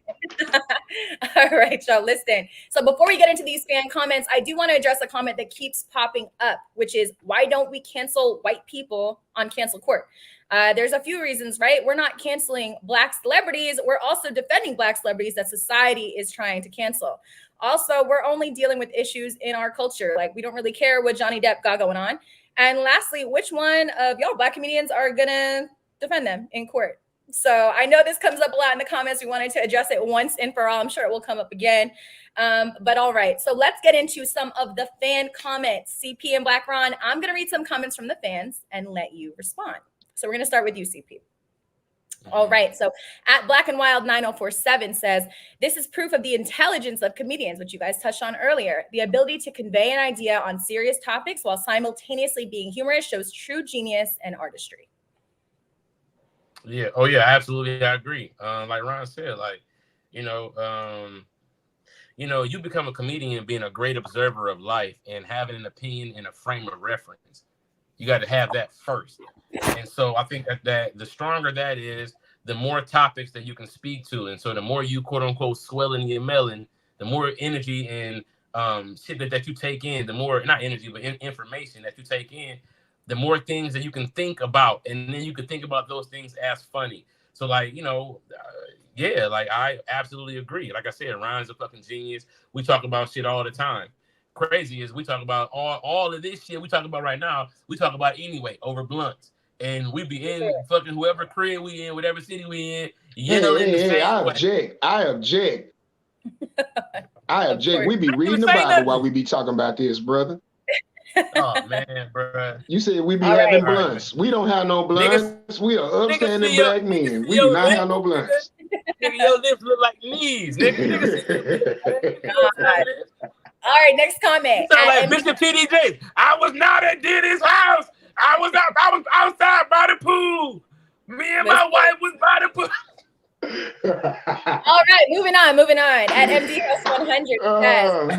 All right, y'all, listen. So before we get into these fan comments, I do want to address a comment that keeps popping up, which is, why don't we cancel white people on cancel court? There's a few reasons, right? We're not canceling black celebrities. We're also defending black celebrities that society is trying to cancel. Also, we're only dealing with issues in our culture. Like, we don't really care what Johnny Depp got going on. And lastly, which one of y'all black comedians are going to defend them in court? So I know this comes up a lot in the comments. We wanted to address it once and for all. I'm sure it will come up again. But all right, so let's get into some of the fan comments. CP and Blaq Ron, I'm going to read some comments from the fans and let you respond. So we're going to start with you, CP. All right, so at Black and Wild 9047 says, this is proof of the intelligence of comedians, which you guys touched on earlier. The ability to convey an idea on serious topics while simultaneously being humorous shows true genius and artistry. Yeah. Oh, yeah. Absolutely. I agree. Like Ron said, like, you become a comedian being a great observer of life and having an opinion and a frame of reference. You got to have that first. And so I think that the stronger that is, the more topics that you can speak to. And so the more you, quote unquote, swelling your melon, the more energy and shit that you take in, the more, not energy, but information that you take in, the more things that you can think about, and then you can think about those things as funny. So, like, like, I absolutely agree. Like I said, Ron's a fucking genius. We talk about shit all the time. Crazy is we talk about all of this shit we talk about right now, we talk about anyway over blunts. And we be in fucking whoever crib we in, whatever city we in. I object. We be reading the Bible while we be talking about this, brother. Oh man, bro! You said we be having blunts. We don't have no blunts. We are upstanding black men. We do not have no blunts. Nigga, your lips look like knees. All right, next comment. You sound like Bishop TD I was not at Diddy's house. I was outside by the pool. Me and my wife was by the pool. All right, moving on. At MD House 100 says,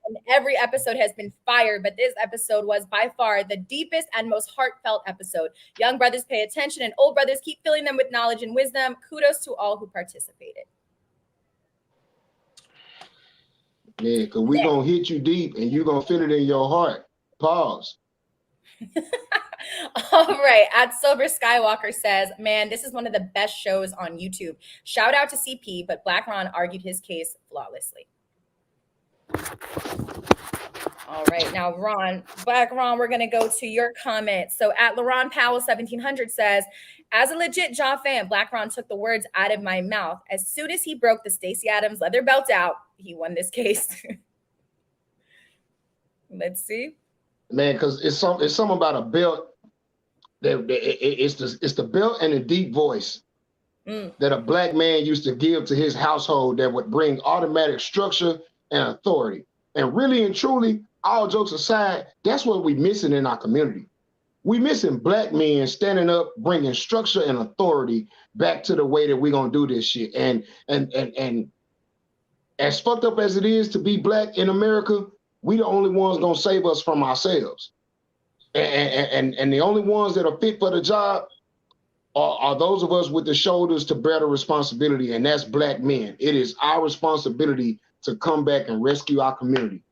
and every episode has been fired, but this episode was by far the deepest and most heartfelt episode. Young brothers pay attention and old brothers keep filling them with knowledge and wisdom. Kudos to all who participated. Yeah, because we're going to hit you deep and you're going to feel it in your heart. Pause. All right. At Silver Skywalker says, man, this is one of the best shows on YouTube. Shout out to CP, but Blaq Ron argued his case flawlessly. All right. Now, Blaq Ron, we're going to go to your comment. So at LaRon Powell 1700 says, As a legit Jaw fan, Blaq Ron took the words out of my mouth. As soon as he broke the Stacey Adams leather belt out, he won this case. Let's see. Man, because it's something about a belt it's the belt and the deep voice that a black man used to give to his household that would bring automatic structure and authority. And really and truly, all jokes aside, that's what we're missing in our community. We missing black men standing up, bringing structure and authority back to the way that we're gonna do this shit. And as fucked up as it is to be black in America, we the only ones gonna save us from ourselves. And the only ones that are fit for the job are those of us with the shoulders to bear the responsibility, and that's black men. It is our responsibility to come back and rescue our community.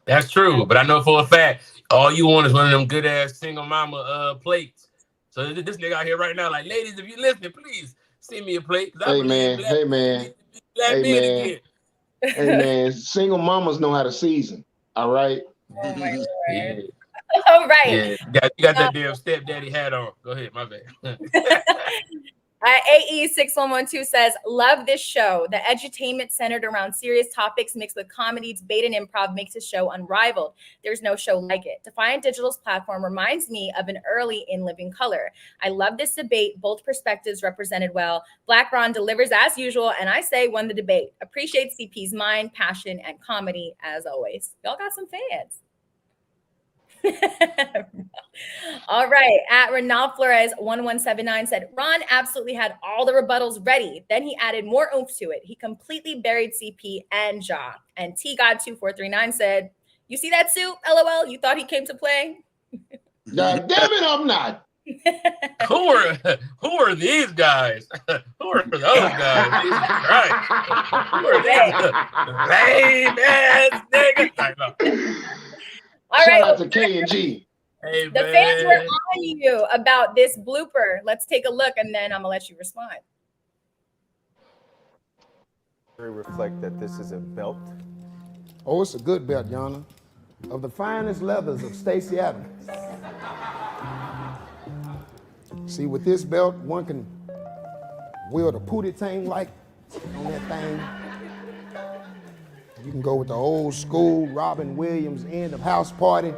That's true, but I know for a fact, all you want is one of them good ass single mama plates. So this nigga out here right now, like, ladies, if you listening, please send me a plate. Hey man, single mamas know how to season. All right. Oh my God. Yeah. All right. Yeah, you got that damn stepdaddy hat on. Go ahead, my bad. AE6112 says, love this show. The edutainment centered around serious topics mixed with comedy, debate, and improv makes the show unrivaled. There's no show like it. Defiant Digital's platform reminds me of an early In Living Color. I love this debate. Both perspectives represented well. Blaq Ron delivers as usual, and I say won the debate. Appreciate CP's mind, passion, and comedy as always. Y'all got some fans. All right. At Renal Flores 1179 said, Ron absolutely had all the rebuttals ready. Then he added more oomph to it. He completely buried CP and Jaw. And T God 2439 said, you see that suit? LOL. You thought he came to play? God damn it, I'm not. Who are these guys? Who are those guys? Jesus Christ. Who are these lame ass niggas? All Shout right. out to K&G. Hey, the fans were on you about this blooper. Let's take a look, and then I'm going to let you respond. Reflect that this is a belt. Oh, it's a good belt, Yana. Of the finest leathers of Stacey Adams. See, with this belt, one can wield a pootie tang like on that thing. You can go with the old school Robin Williams end of house party.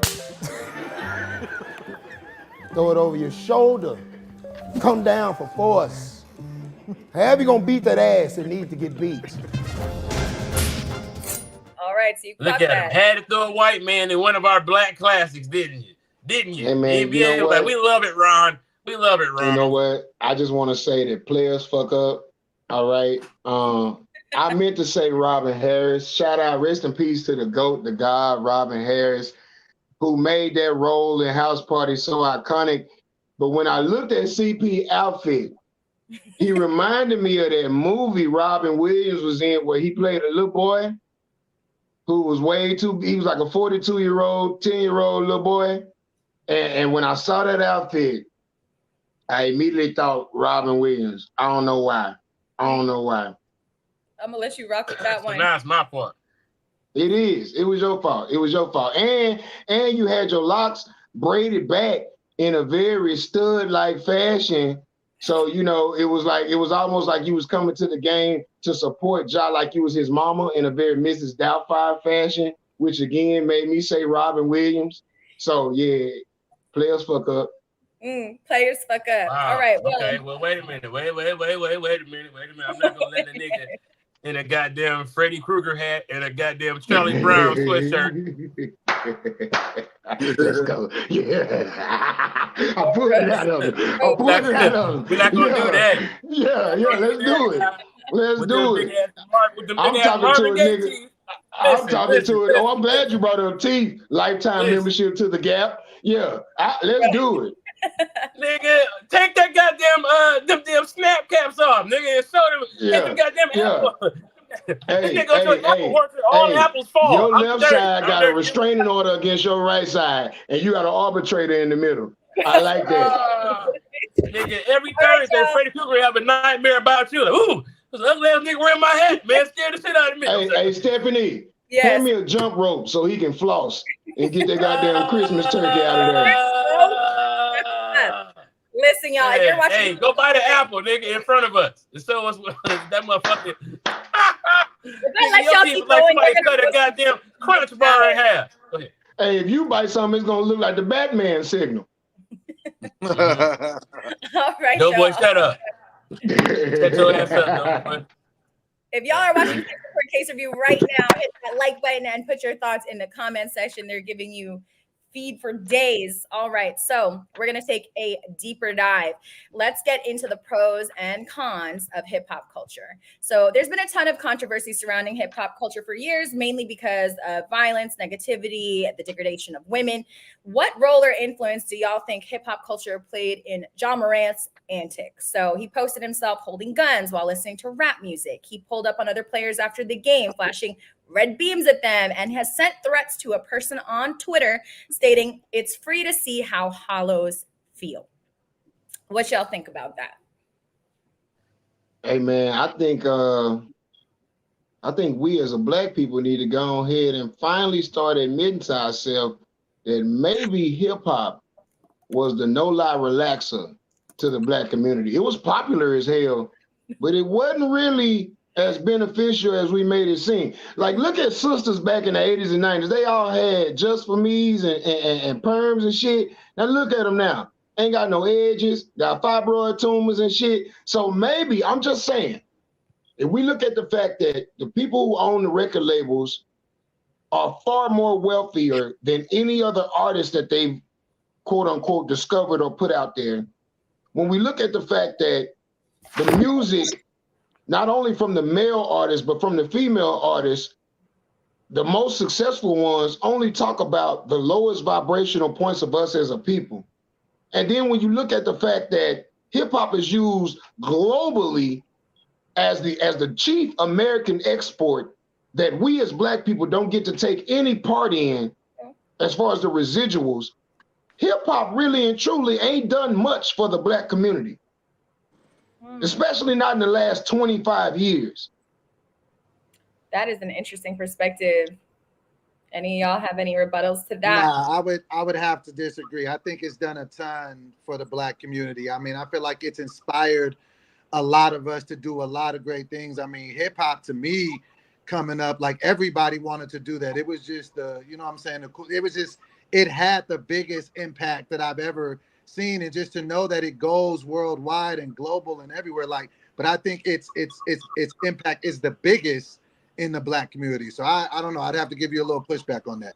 Throw it over your shoulder. Come down for force. However you gonna beat that ass, it needs to get beat. All right, so you look at him. Had to throw a white man in one of our black classics, didn't you? Hey, man, you know what? We love it, Ron. We love it, Ron. You know what? I just want to say that players fuck up. All right. I meant to say Robin Harris. Shout out, rest in peace to the GOAT, the God, Robin Harris, who made that role in House Party so iconic. But when I looked at CP outfit, he reminded me of that movie Robin Williams was in where he played a little boy who was he was like a 42-year-old, 10-year-old little boy. And when I saw that outfit, I immediately thought Robin Williams. I don't know why. I'm gonna let you rock with that one. Now it's my fault. It is. It was your fault. And you had your locks braided back in a very stud-like fashion. So, you know, it was almost like you was coming to the game to support Ja like you was his mama in a very Mrs. Doubtfire fashion, which again made me say Robin Williams. So yeah, players fuck up. Players fuck up. Wow. All right. Okay. Well, wait a minute. Wait a minute. I'm not gonna let the nigga in a goddamn Freddy Krueger hat and a goddamn Charlie Brown sweatshirt. Let's go. Yeah. I'm pulling it out of him. We're not gonna do that. Yeah, let's do it. Let's do it. I'm talking to a nigga. I'm talking to it. Oh, I'm glad you brought up T. Lifetime membership to the Gap. Yeah, let's do it. Nigga, take that goddamn them damn snap caps off, nigga, and show them. Take them goddamn apples. All apples fall. Your left side got a restraining order against your right side, and you got an arbitrator in the middle. I like that. Nigga, every Thursday, Freddy Krueger have a nightmare about you. Like, ooh, this ugly ass nigga wearing my hat, man, scared the shit out of me. Hey, Stephanie, hand me a jump rope so he can floss and get that goddamn Christmas turkey out of there. Listen, y'all, if you're watching, hey, go buy the apple, nigga, in front of us. And show us what that motherfucker. let y'all keep like going, somebody cut a goddamn crunch bar in half. Go ahead. Hey, if you bite something, it's gonna look like the Batman signal. all right, Doboy, y'all. shut up. Shut your ass up, Doboy. If y'all are watching Case Review right now, hit that like button and put your thoughts in the comment section. They're giving you feed for days. All right, so we're going to take a deeper dive. Let's get into the pros and cons of hip hop culture. So there's been a ton of controversy surrounding hip hop culture for years, mainly because of violence, negativity, the degradation of women. What role or influence do y'all think hip hop culture played in Ja Morant's antics? So he posted himself holding guns while listening to rap music. He pulled up on other players after the game, flashing red beams at them, and has sent threats to a person on Twitter stating it's free to see how hollows feel. What y'all think about that? Hey man, I think we as a black people need to go ahead and finally start admitting to ourselves that maybe hip hop was the no lie relaxer to the black community. It was popular as hell, but it wasn't really as beneficial as we made it seem. Like, look at sisters back in the 80s and 90s. They all had just for me's and perms and shit. Now look at them now. Ain't got no edges, got fibroid tumors and shit. So maybe, I'm just saying, if we look at the fact that the people who own the record labels are far more wealthier than any other artist that they've quote unquote discovered or put out there, when we look at the fact that the music, not only from the male artists, but from the female artists, the most successful ones only talk about the lowest vibrational points of us as a people. And then when you look at the fact that hip hop is used globally as the chief American export that we as black people don't get to take any part in as far as the residuals, hip hop really and truly ain't done much for the black community, especially not in the last 25 years. That is an interesting perspective. Any of y'all have any rebuttals to that? Nah, I would have to disagree. I think it's done a ton for the black community. I mean, I feel like it's inspired a lot of us to do a lot of great things. I mean, hip hop to me coming up, like everybody wanted to do that. It was just you know what I'm saying? It had the biggest impact that I've ever seen. And just to know that it goes worldwide and global and everywhere, but I think its impact is the biggest in the black community. So I don't know. I'd have to give you a little pushback on that.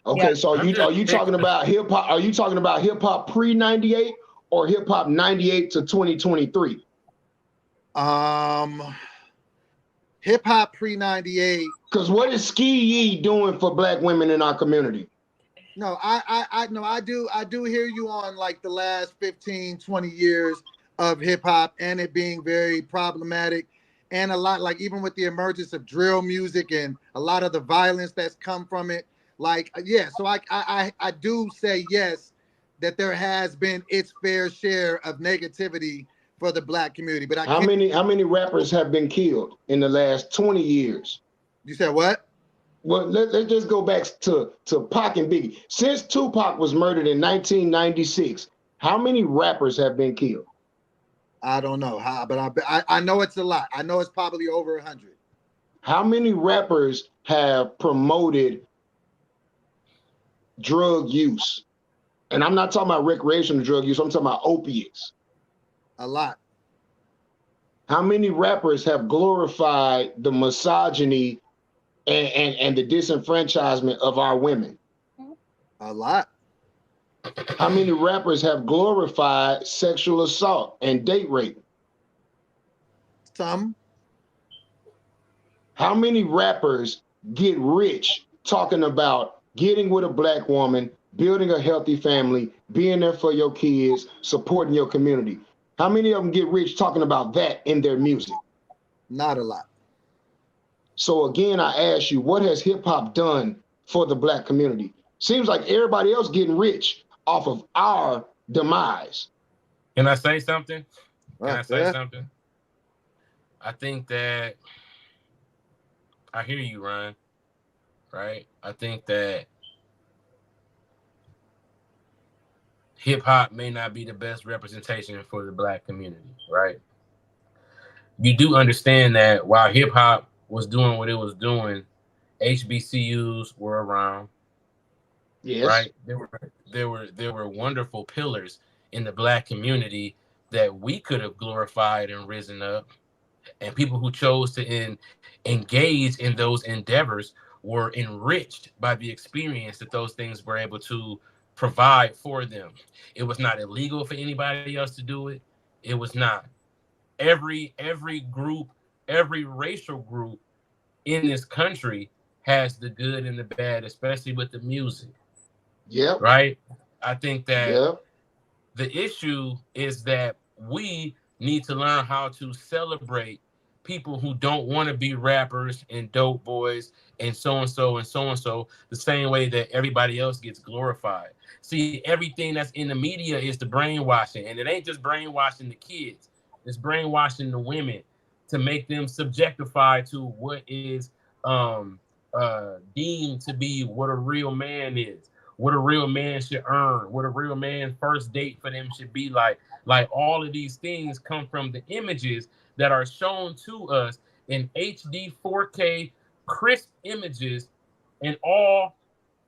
Okay, Yeah. so are you talking about hip hop? Are you talking about hip hop pre-98 or hip hop 98 to 2023? Hip hop pre-98. Because what is Ski Yee doing for black women in our community? No, I do hear you on like the last 15, 20 years of hip hop and it being very problematic. And a lot, like even with the emergence of drill music and a lot of the violence that's come from it, like, yeah. So I do say yes, that there has been its fair share of negativity for the black community. But how many rappers have been killed in the last 20 years? You said what? Well, let's just go back to Pac and Biggie. Since Tupac was murdered in 1996, how many rappers have been killed? I don't know how, but I know it's a lot. I know it's probably over 100. How many rappers have promoted drug use? And I'm not talking about recreational drug use. I'm talking about opiates. A lot. How many rappers have glorified the misogyny and the disenfranchisement of our women? A lot. How many rappers have glorified sexual assault and date rape? Some. How many rappers get rich talking about getting with a black woman, building a healthy family, being there for your kids, supporting your community? How many of them get rich talking about that in their music? Not a lot. So again, I ask you, what has hip hop done for the black community? Seems like everybody else getting rich off of our demise. Can I say something? Can I say Yeah. something? I think that I hear you, Ron. Right? I think that hip hop may not be the best representation for the Black community, right? You do understand that while hip hop was doing what it was doing, HBCUs were around. Yes. Right? There were wonderful pillars in the Black community that we could have glorified and risen up, and people who chose to engage in those endeavors were enriched by the experience that those things were able to provide for them. It was not illegal for anybody else to do it. It was not. Every group, every racial group in this country has the good and the bad, especially with the music. Yep. Right? I think that the issue is that we need to learn how to celebrate people who don't want to be rappers and dope boys and so-and-so and so-and-so the same way that everybody else gets glorified. See, everything that's in the media is the brainwashing, and it ain't just brainwashing the kids. It's brainwashing the women to make them subjectified to what is deemed to be what a real man is, what a real man should earn, what a real man's first date for them should be like. Like, all of these things come from the images that are shown to us in HD 4K crisp images, and all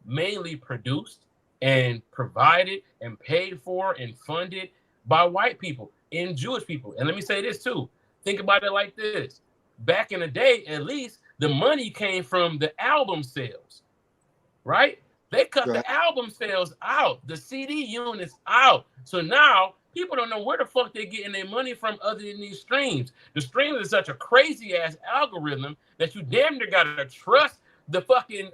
mainly produced and provided and paid for and funded by white people and Jewish people. And let me say this too. Think about it like this. Back in the day, at least, the money came from the album sales, right? They cut the album sales out, the CD units out. So now people don't know where the fuck they're getting their money from other than these streams. The streams is such a crazy ass algorithm that you damn near gotta trust the fucking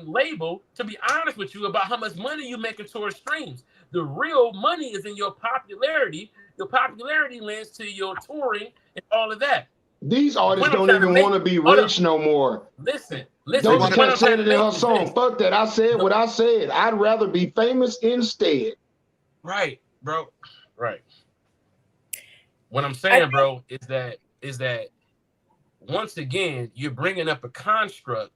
label to be honest with you about how much money you making towards streams. The real money is in your popularity. Your popularity lends to your touring and all of that. These artists don't even want to be rich no more. Listen. Doja Cat said it in her song. Fuck that. I said what I said. I'd rather be famous instead. Right, bro. Right. What I'm saying, bro, is that once again, you're bringing up a construct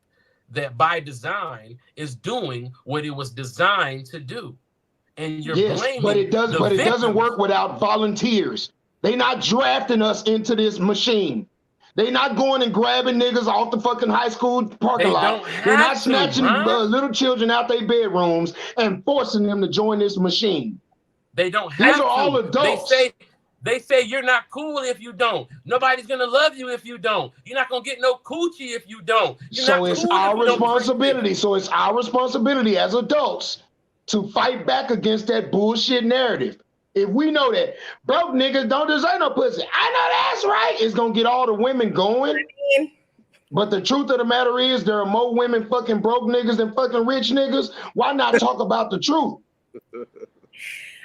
that by design is doing what it was designed to do. And you're blaming but it doesn't work without volunteers. They not drafting us into this machine. They not going and grabbing niggas off the fucking high school parking lot. They're not snatching little children out their bedrooms and forcing them to join this machine. They don't have These are all adults. They say you're not cool if you don't. Nobody's gonna love you if you don't. You're not gonna get no coochie if you don't. So it's our responsibility. So it's our responsibility as adults to fight back against that bullshit narrative. If we know that broke niggas don't deserve no pussy, I know that's right. It's gonna get all the women going. But the truth of the matter is, there are more women fucking broke niggas than fucking rich niggas. Why not talk about the truth?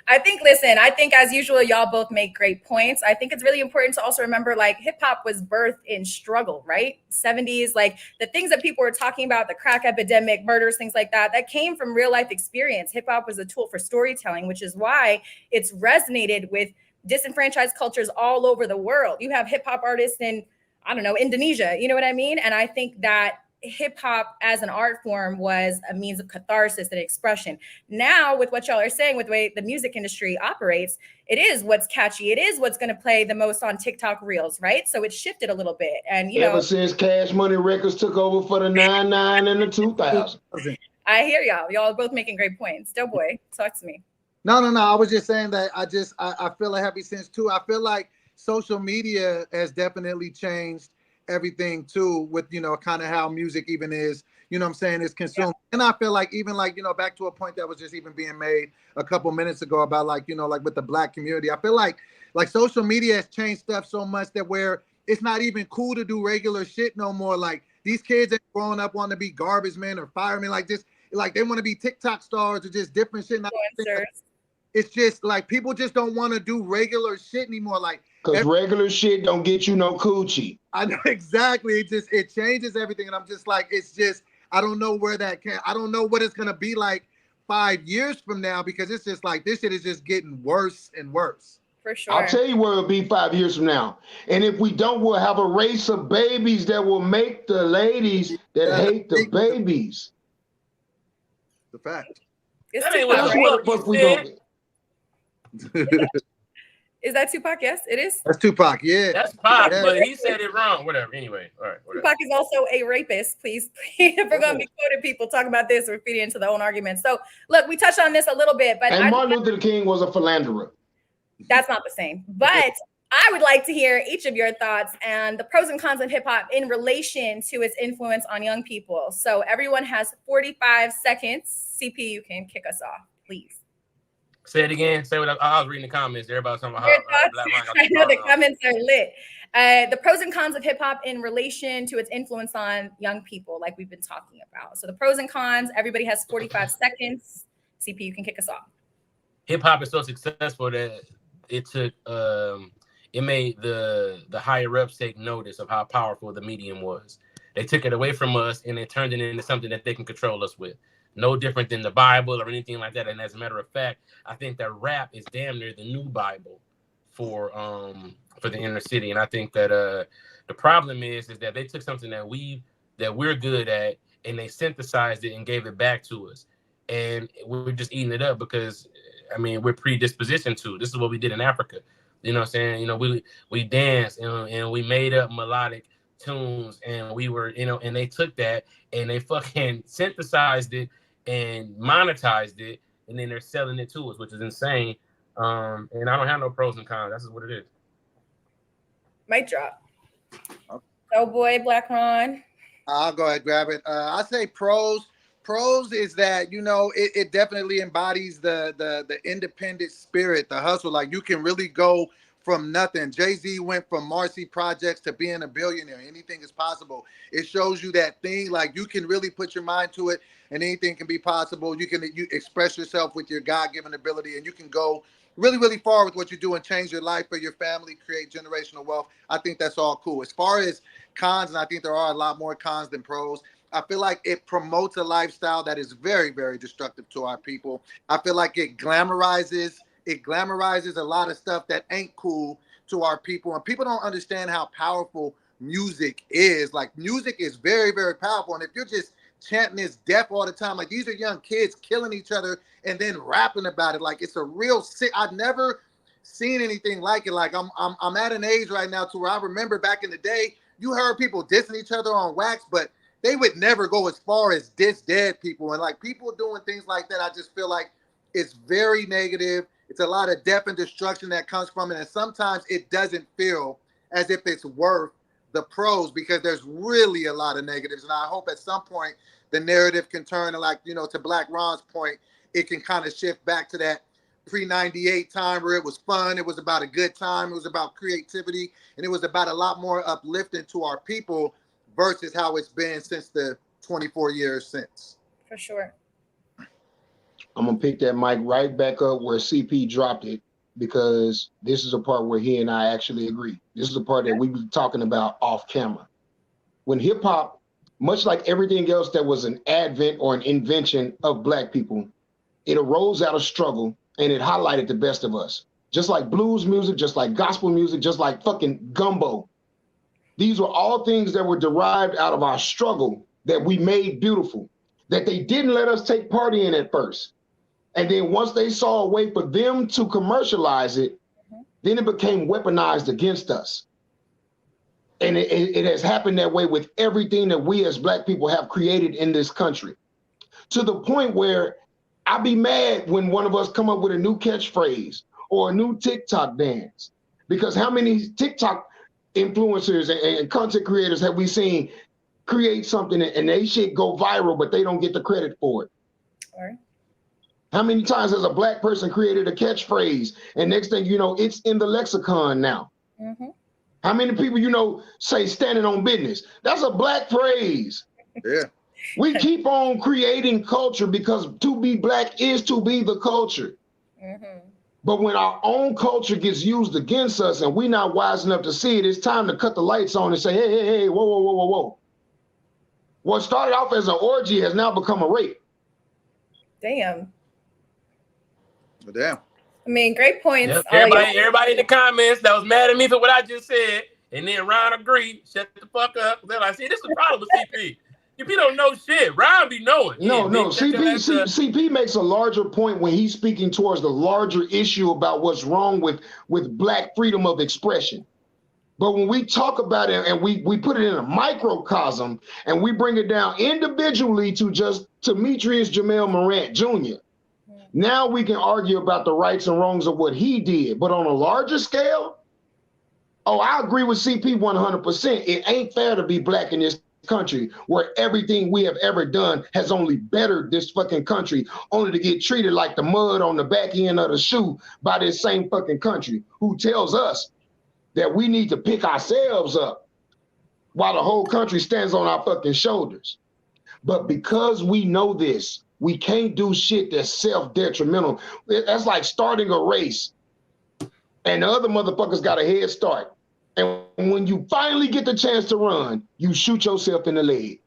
I think as usual, y'all both make great points. I think it's really important to also remember, like, hip hop was birthed in struggle, right? 70s, like the things that people were talking about, the crack epidemic, murders, things like that, that came from real life experience. Hip hop was a tool for storytelling, which is why it's resonated with disenfranchised cultures all over the world. You have hip hop artists in, I don't know, Indonesia, you know what I mean? And I think that hip hop as an art form was a means of catharsis and expression. Now, with what y'all are saying, with the way the music industry operates, it is what's catchy. It is what's going to play the most on TikTok reels, right? So it's shifted a little bit. And ever since Cash Money Records took over for the 99 and the 2000. I hear y'all. Y'all are both making great points. Doughboy, talk to me. No. I was just saying that I feel a heavy sense too. I feel like social media has definitely changed everything too, with kind of how music even is, what I'm saying, is consumed. And I feel like even like back to a point that was just even being made a couple minutes ago about like like with the Black community, I feel like social media has changed stuff so much that where it's not even cool to do regular shit no more. Like these kids that growing up want to be garbage men or firemen, like just like they want to be TikTok stars or just different shit. It's just like people just don't want to do regular shit anymore. Like, because regular shit don't get you no coochie. I know exactly. It changes everything, and I'm just like, I don't know where I don't know what it's gonna be like 5 years from now, because it's just like this shit is just getting worse and worse. For sure. I'll tell you where it'll be 5 years from now, and if we don't, we'll have a race of babies that will make the ladies that hate the babies. The fact. It's That ain't Tupac, what the right? fuck you fuck we said. gonna Is that Tupac? Yes, it is. That's Tupac. Yeah. That's Pop, Yeah. but he said it wrong. Whatever. Anyway, all right. Whatever. Tupac is also a rapist. Please, if we're going to be quoting people, talk about this or feeding into their own arguments. So, look, we touched on this a little bit, but And Martin Luther King was a philanderer. that's not the same. But I would like to hear each of your thoughts and the pros and cons of hip hop in relation to its influence on young people. So, everyone has 45 seconds. CP, you can kick us off, please. Say it again. Say what I was reading the comments. Everybody's talking about Your how thoughts? Blaq Ron got I know the on. comments are lit. The pros and cons of hip hop in relation to its influence on young people, like we've been talking about. So the pros and cons, everybody has 45 seconds. CP, you can kick us off. Hip hop is so successful that it took it made the higher ups take notice of how powerful the medium was. They took it away from us and they turned it into something that they can control us with. No different than the Bible or anything like that. And as a matter of fact, I think that rap is damn near the new Bible for the inner city. And I think that the problem is that they took something that we're good at and they synthesized it and gave it back to us. And we're just eating it up because I mean we're predispositioned to. This is what we did in Africa. You know what I'm saying? You know, we danced and we made up melodic tunes and we were, you know, and they took that and they fucking synthesized it and monetized it, and then they're selling it to us, which is insane. And I don't have no pros and cons. That's just what it is. Mic drop. Doboy, Blaq Ron. I'll go ahead and grab it. I say pros. Pros is that, you know, it definitely embodies the independent spirit, the hustle. Like you can really go from nothing. Jay-Z went from Marcy Projects to being a billionaire. Anything is possible. It shows you that thing, like you can really put your mind to it and anything can be possible. You express yourself with your God-given ability and you can go really, really far with what you do and change your life for your family, create generational wealth. I think that's all cool. As far as cons, and I think there are a lot more cons than pros, I feel like it promotes a lifestyle that is very, very destructive to our people. I feel like it glamorizes a lot of stuff that ain't cool to our people. And people don't understand how powerful music is. Like music is very, very powerful. And if you're just chanting this death all the time, like these are young kids killing each other and then rapping about it. Like it's a real sick. I've never seen anything like it. Like I'm at an age right now to where I remember back in the day, you heard people dissing each other on wax, but they would never go as far as diss dead people. And like people doing things like that, I just feel like it's very negative. It's a lot of death and destruction that comes from it. And sometimes it doesn't feel as if it's worth the pros because there's really a lot of negatives. And I hope at some point the narrative can turn, and like, you know, to Blaq Ron's point, it can kind of shift back to that pre-98 time where it was fun. It was about a good time. It was about creativity. And it was about a lot more uplifting to our people versus how it's been since the 24 years since. For sure. I'm gonna pick that mic right back up where CP dropped it because this is a part where he and I actually agree. This is a part that we be talking about off camera. When hip hop, much like everything else that was an advent or an invention of Black people, it arose out of struggle and it highlighted the best of us. Just like blues music, just like gospel music, just like fucking gumbo. These were all things that were derived out of our struggle that we made beautiful, that they didn't let us take part in at first. And then once they saw a way for them to commercialize it, then it became weaponized against us. And it has happened that way with everything that we as Black people have created in this country. To the point where I'd be mad when one of us come up with a new catchphrase or a new TikTok dance. Because how many TikTok influencers and content creators have we seen create something and they shit go viral, but they don't get the credit for it? All right. How many times has a Black person created a catchphrase and next thing you know, it's in the lexicon now? Mm-hmm. How many people, you know, say standing on business? That's a Black phrase. Yeah. We keep on creating culture because to be Black is to be the culture. Mm-hmm. But when our own culture gets used against us and we're not wise enough to see it, it's time to cut the lights on and say, hey, whoa. What started off as an orgy has now become a rape. Damn. Damn. I mean, great points. Yep. Everybody in the comments that was mad at me for what I just said, and then Ron agreed. Shut the fuck up. Then I see this is the problem with CP. CP don't know shit. Ron be knowing know it. No, Yeah, CP makes a larger point when he's speaking towards the larger issue about what's wrong with Black freedom of expression. But when we talk about it and we put it in a microcosm and we bring it down individually to just Demetrius Jamel Morant Jr., now we can argue about the rights and wrongs of what he did. But on a larger scale, I agree with CP 100%. It ain't fair to be Black in this country where everything we have ever done has only bettered this fucking country, only to get treated like the mud on the back end of the shoe by this same fucking country who tells us that we need to pick ourselves up while the whole country stands on our fucking shoulders. But because we know this, we can't do shit that's self-detrimental. That's like starting a race and the other motherfuckers got a head start. And when you finally get the chance to run, you shoot yourself in the leg.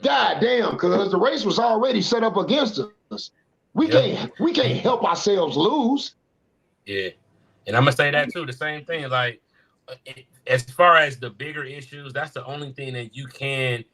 God damn, because the race was already set up against us. We can't help ourselves lose. Yeah. And I'm gonna say that too, the same thing. Like, as far as the bigger issues, that's the only thing that you can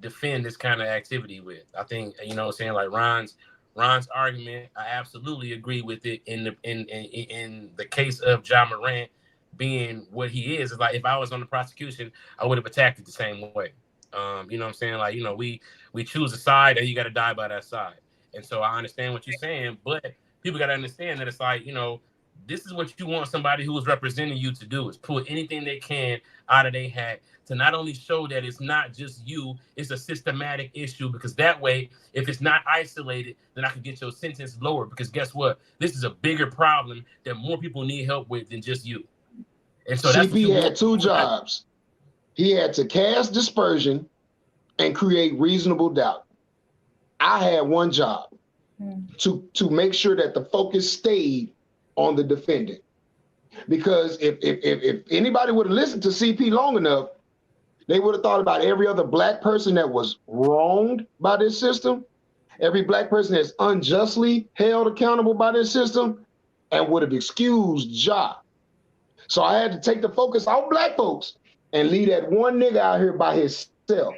defend this kind of activity with. I think, you know what I'm saying, like Ron's argument, I absolutely agree with it in the case of John Morant being what he is. It's like if I was on the prosecution, I would have attacked it the same way. You know what I'm saying? Like, you know, we choose a side and you got to die by that side. And so I understand what you're saying, but people got to understand that it's like, you know, this is what you want somebody who is representing you to do, is pull anything they can out of their hat to not only show that it's not just you, it's a systematic issue, because that way, if it's not isolated, then I can get your sentence lower, because guess what? This is a bigger problem that more people need help with than just you. And so that's CP had two jobs. He had to cast dispersion and create reasonable doubt. I had one job, to make sure that the focus stayed on the defendant. Because if anybody would have listened to CP long enough, they would have thought about every other Black person that was wronged by this system, every Black person that's unjustly held accountable by this system, and would have excused Ja. So I had to take the focus off Black folks and leave that one nigga out here by himself.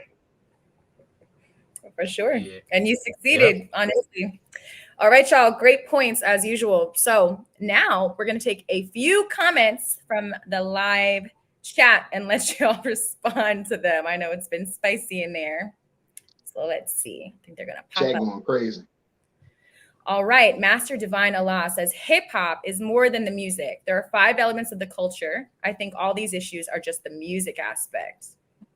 For sure. Yeah. And you succeeded, honestly. All right, y'all. Great points as usual. So now we're going to take a few comments from the live chat and let y'all respond to them. I know it's been spicy in there. So let's see. I think they're going to pop Chat up. going crazy. All right. Master Divine Allah says, hip hop is more than the music. There are 5 elements of the culture. I think all these issues are just the music aspect.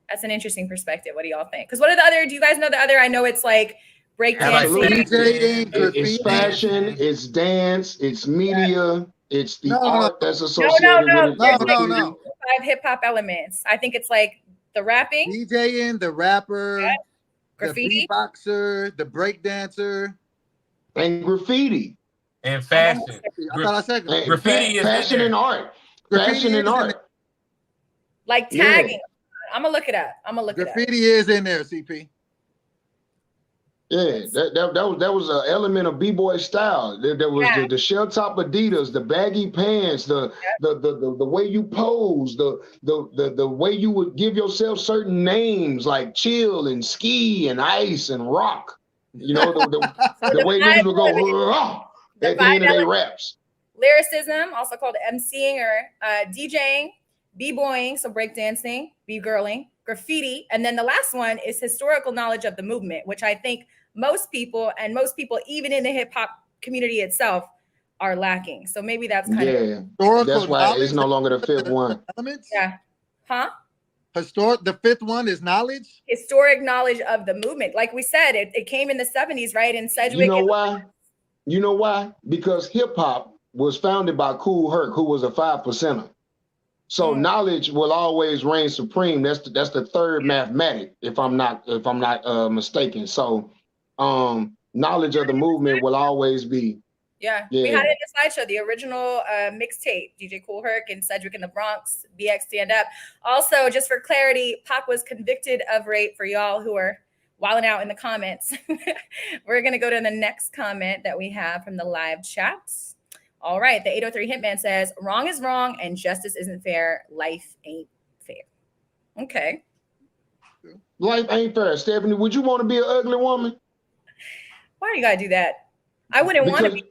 That's an interesting perspective. What do y'all think? Because what are the other, do you guys know the other? I know it's like breakdancing. It's fashion, it's dance, it's media, it's the art that's associated with it. No. 5 hip hop elements. I think it's like the rapping, DJing, the rapper, graffiti, the beatboxer, the breakdancer, and graffiti. And fashion. I thought I said graffiti. Fashion and art. Fashion and art. Like tagging. Yeah. I'm gonna look it up. Graffiti is in there, CP. Yeah, that was an element of b-boy style. There was the shell top Adidas, the baggy pants, the way you pose, the way you would give yourself certain names like Chill and Ski and Ice and Rock. You know, the way niggas would go at the end of their raps. Lyricism, also called emceeing or DJing, b-boying, so breakdancing, b-girling, graffiti, and then the last one is historical knowledge of the movement, which I think most people even in the hip hop community itself are lacking. So maybe that's kind of that's why it's no longer the 5th one. Elements? Yeah. Huh? The 5th one is knowledge? Historic knowledge of the movement. Like we said, it came in the 70s, right? And Sedgwick. You know why? You know why? Because hip hop was founded by Kool Herc, who was a 5%er. So knowledge will always reign supreme. That's the third mathematic, if I'm not mistaken. So knowledge of the movement will always be. Yeah. We had it in the slideshow, the original mixtape, DJ Kool Herc and Sedgwick in the Bronx, BX Stand Up. Also, just for clarity, Pac was convicted of rape, for y'all who are wilding out in the comments. We're going to go to the next comment that we have from the live chats. All right, the 803 Hitman says, wrong is wrong and justice isn't fair. Life ain't fair. Okay. Life ain't fair. Stephanie, would you want to be an ugly woman? Why do you gotta do that? I wouldn't want to be.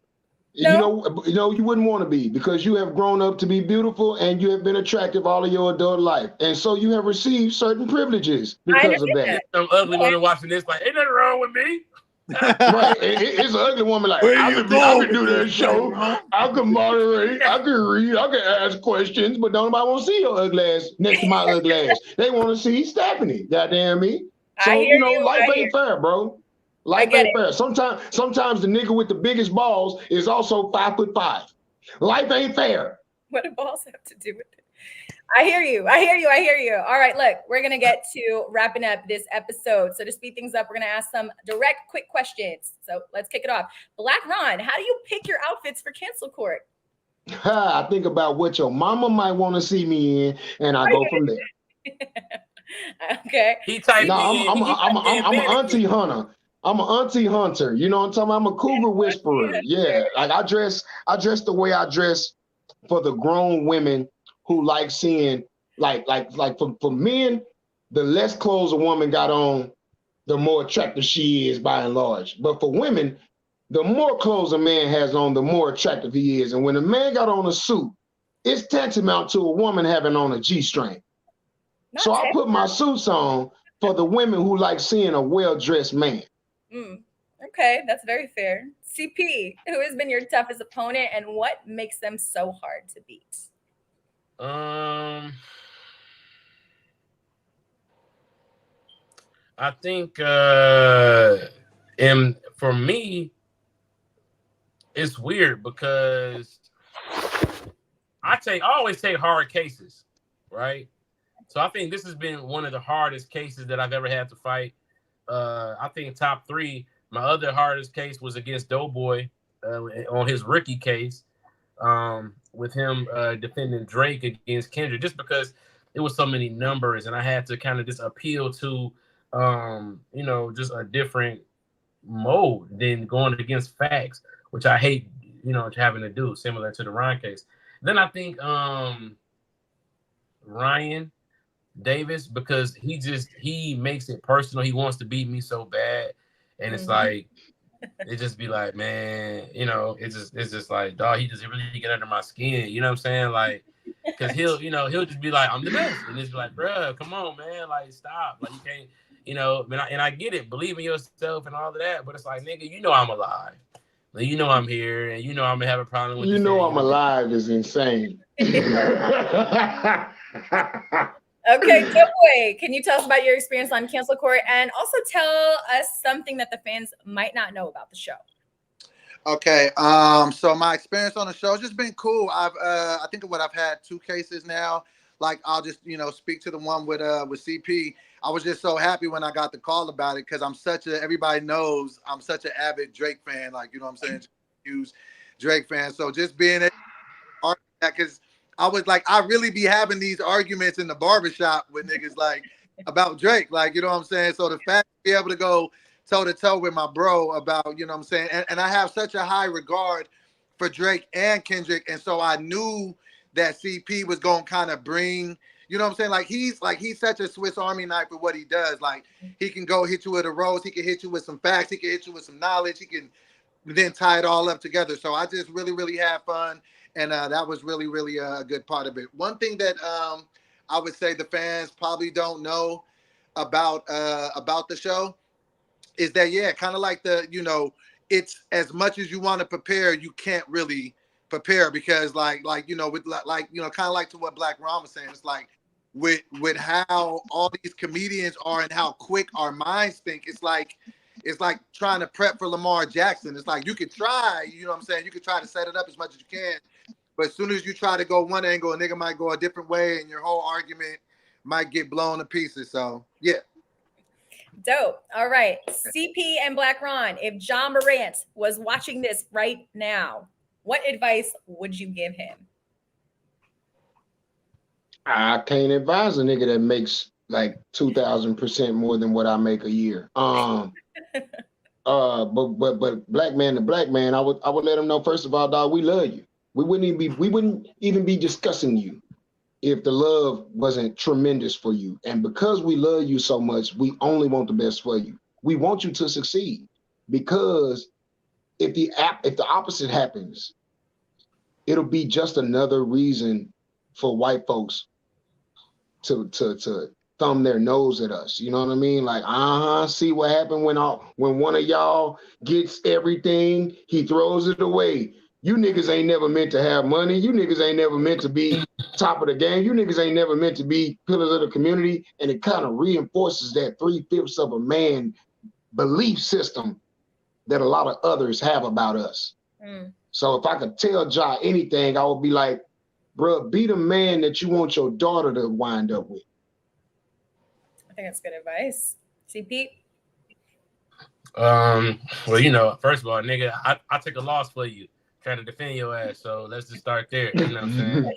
No? You wouldn't want to be, because you have grown up to be beautiful and you have been attractive all of your adult life. And so you have received certain privileges because of that. Some ugly women watching this like, ain't nothing wrong with me. Right. It's an ugly woman like, I can do that show. I can moderate. I can read. I can ask questions, but nobody want to see your ugly ass next to my ugly ass. They want to see Stephanie. Goddamn me. So, life ain't fair, bro. Life ain't fair. Sometimes the nigga with the biggest balls is also 5'5". Life ain't fair. What do balls have to do with it? I hear you. All right, look, we're going to get to wrapping up this episode. So to speed things up, we're going to ask some direct, quick questions. So let's kick it off. Blaq Ron, how do you pick your outfits for cancel court? I think about what your mama might want to see me in, and I go from there. Okay. I'm an auntie hunter. I'm an auntie hunter. You know what I'm talking about? I'm a cougar whisperer. Yeah. Like I dress the way I dress for the grown women who like seeing, like for men, the less clothes a woman got on, the more attractive she is by and large. But for women, the more clothes a man has on, the more attractive he is. And when a man got on a suit, it's tantamount to a woman having on a G-string. So I put my suits on for the women who like seeing a well-dressed man. Okay, that's very fair. CP, who has been your toughest opponent and what makes them so hard to beat? I think for me, it's weird because I always take hard cases, right? So I think this has been one of the hardest cases that I've ever had to fight. I think top 3, my other hardest case was against Doboy on his rookie case, with him defending Drake against Kendrick, just because it was so many numbers and I had to kind of just appeal to, just a different mode than going against facts, which I hate, having to do, similar to the Ryan case. Then I think Ryan Davis, because he makes it personal. He wants to beat me so bad, and it's like it just be like, man, it's just like, dog, he just really get under my skin. You know what I'm saying? Like, because he'll just be like, I'm the best, and it's like, bro, come on, man, like stop, like you can't, and I get it, believe in yourself and all of that, but it's like, nigga, I'm alive. Like, I'm here, and I'm gonna have a problem with I'm alive is insane. Okay, Doboy, can you tell us about your experience on cancel court and also tell us something that the fans might not know about the show? Okay, so my experience on the show has just been cool. I think I've had 2 cases now. Like I'll just speak to the one with CP. I was just so happy when I got the call about it because everybody knows I'm such an avid Drake fan. Like what I'm saying, huge Drake fan. So just being able to argue that, because I was like, I really be having these arguments in the barbershop with niggas like about Drake, like, what I'm saying? So the fact to be able to go toe to toe with my bro about, what I'm saying? And I have such a high regard for Drake and Kendrick. And so I knew that CP was going to kind of bring, what I'm saying? Like he's such a Swiss Army knife for what he does. Like he can go hit you with a rose. He can hit you with some facts. He can hit you with some knowledge. He can then tie it all up together. So I just really, really had fun. And that was really, really a good part of it. One thing that I would say the fans probably don't know about the show is that, kind of like it's as much as you want to prepare, you can't really prepare because with kind of like to what Blaq Ron was saying, it's like with how all these comedians are and how quick our minds think, it's like trying to prep for Lamar Jackson. It's like you could try, you could try to set it up as much as you can. But as soon as you try to go one angle, a nigga might go a different way and your whole argument might get blown to pieces. So, yeah. Dope. All right. CP and Blaq Ron, if John Morant was watching this right now, what advice would you give him? I can't advise a nigga that makes like 2,000% more than what I make a year. But black man to black man, I would let him know, first of all, dog, we love you. We wouldn't even be discussing you if the love wasn't tremendous for you. And because we love you so much, we only want the best for you. We want you to succeed, because if the opposite happens, it'll be just another reason for white folks to thumb their nose at us. You know what I mean? Like, see what happened when one of y'all gets everything, he throws it away. You niggas ain't never meant to have money. You niggas ain't never meant to be top of the game. You niggas ain't never meant to be pillars of the community. And it kind of reinforces that 3/5 of a man belief system that a lot of others have about us. So if I could tell Ja anything, I would be like, bro, be the man that you want your daughter to wind up with. I think that's good advice. CP? Well, you know, first of all, nigga, I take a loss for you trying to defend your ass. So let's just start there. You know what I'm saying?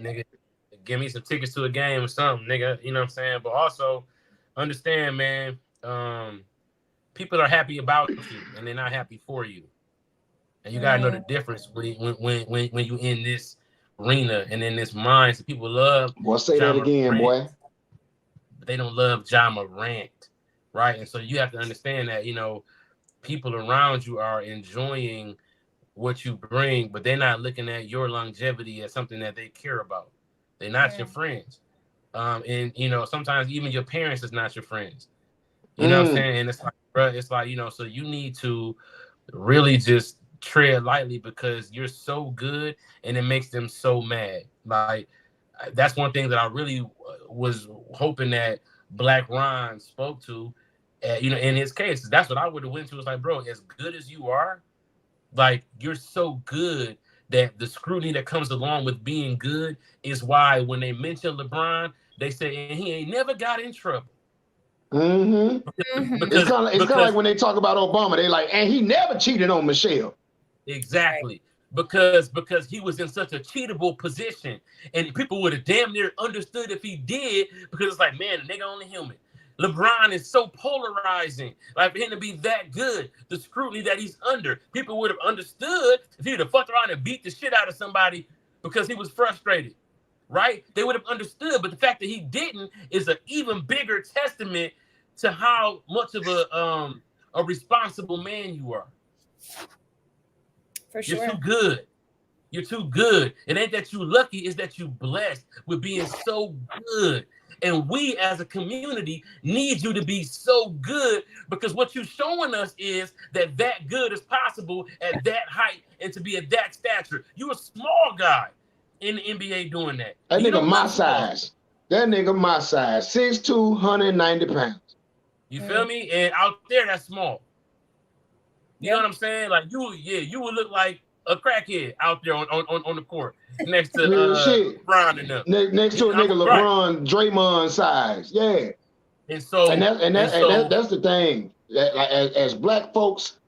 Nigga, give me some tickets to a game or something, nigga. You know what I'm saying? But also understand, man, people are happy about you and they're not happy for you. And you gotta know the difference when you in this arena and in this mind. So people love. Well, say that again, boy. But they don't love Ja Morant, right? And so you have to understand that, you know, people around you are enjoying what you bring, but they're not looking at your longevity as something that they care about. They're not your friends. And you know, sometimes even your parents is not your friends. You know what I'm saying? And it's like, bro, it's like, you know, so you need to really just tread lightly because you're so good and it makes them so mad. Like, that's one thing that I really was hoping that Blaq Ron spoke to, you know, in his case. That's what I would have went to. It's like, bro, as good as you are, like, you're so good that the scrutiny that comes along with being good is why when they mention LeBron, they say, and he ain't never got in trouble. It's kind of like when they talk about Obama, they like, and he never cheated on Michelle. Exactly. Because he was in such a cheatable position, and people would have damn near understood if he did, because it's like, man, the nigga only human. LeBron is so polarizing. Like, for him to be that good, the scrutiny that he's under, people would have understood if he would have fucked around and beat the shit out of somebody because he was frustrated, right? They would have understood. But the fact that he didn't is an even bigger testament to how much of a responsible man you are. For sure. You're too good. You're too good. It ain't that you lucky, it's that you blessed with being so good. And we as a community need you to be so good, because what you're showing us is that good is possible at that height and to be at that stature. You're a small guy in the NBA doing that. That nigga my size. That nigga my size. 6'2", 190 pounds. You feel me? And out there, that's small. You know what I'm saying? Like, you would look like a crackhead out there on the court next to LeBron and them. Next to a nigga LeBron, Draymond size. Yeah. And so that's the thing. That, like, as black folks,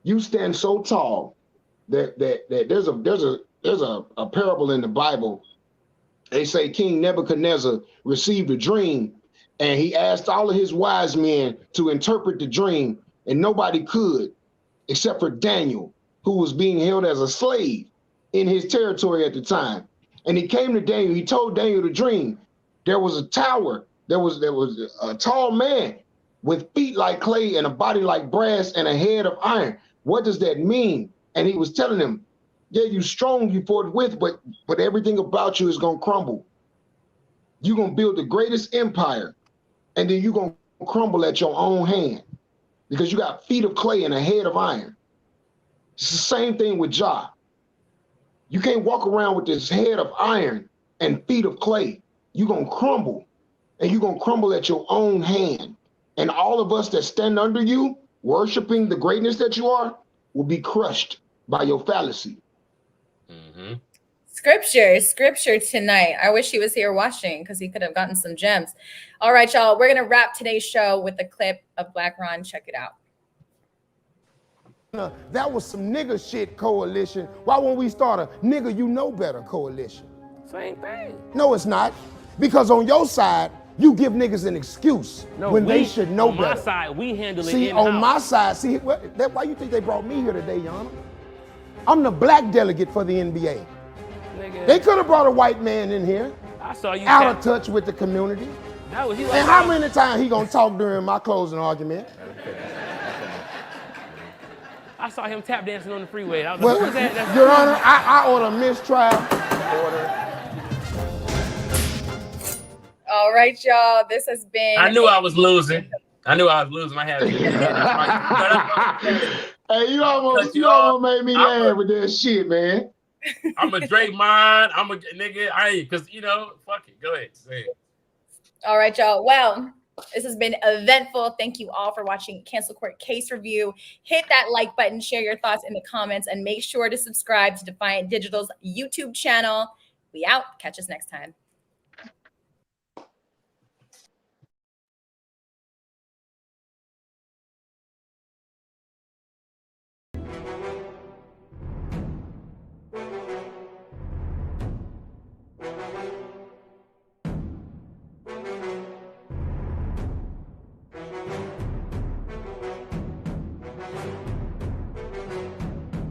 you stand so tall that there's a parable in the Bible. They say King Nebuchadnezzar received a dream, and he asked all of his wise men to interpret the dream, and nobody could except for Daniel, who was being held as a slave in his territory at the time. And he came to Daniel, he told Daniel the dream. There was a tower, there was a tall man with feet like clay and a body like brass and a head of iron. What does that mean? And he was telling him, yeah, you strong, you forthwith, but everything about you is gonna crumble. You're gonna build the greatest empire, and then you're gonna crumble at your own hand, because you got feet of clay and a head of iron. It's the same thing with Ja. You can't walk around with this head of iron and feet of clay. You're going to crumble, and you're going to crumble at your own hand. And all of us that stand under you, worshiping the greatness that you are, will be crushed by your fallacy. Scripture tonight. I wish he was here watching, because he could have gotten some gems. All right, y'all. We're going to wrap today's show with a clip of Blaq Ron. Check it out. That was some nigga shit coalition. Why won't we start a nigga you know better coalition? Same thing. No, it's not. Because on your side, you give niggas an excuse when they should know better. On my side, we handle it in-house. See, on my side, why you think they brought me here today, Yana? I'm the black delegate for the NBA. Nigga. They could have brought a white man in here. I saw you out of touch with the community. That was, he And how many times he gonna talk during my closing argument? I saw him tap dancing on the freeway. I was like, Well, who was that? Your Honor, I order mistrial. All right, y'all. This has been. I knew I was losing. I had to. Hey, you almost made me laugh with that shit, man. I'm a Drake mine. I'm a nigga. Because fuck it. Go ahead. Say it. All right, y'all. Well, this has been eventful. Thank you all for watching Cancel Court Case Review. Hit that like button, share your thoughts in the comments, and make sure to subscribe to Defiant Digital's YouTube channel. We out. Catch us next time.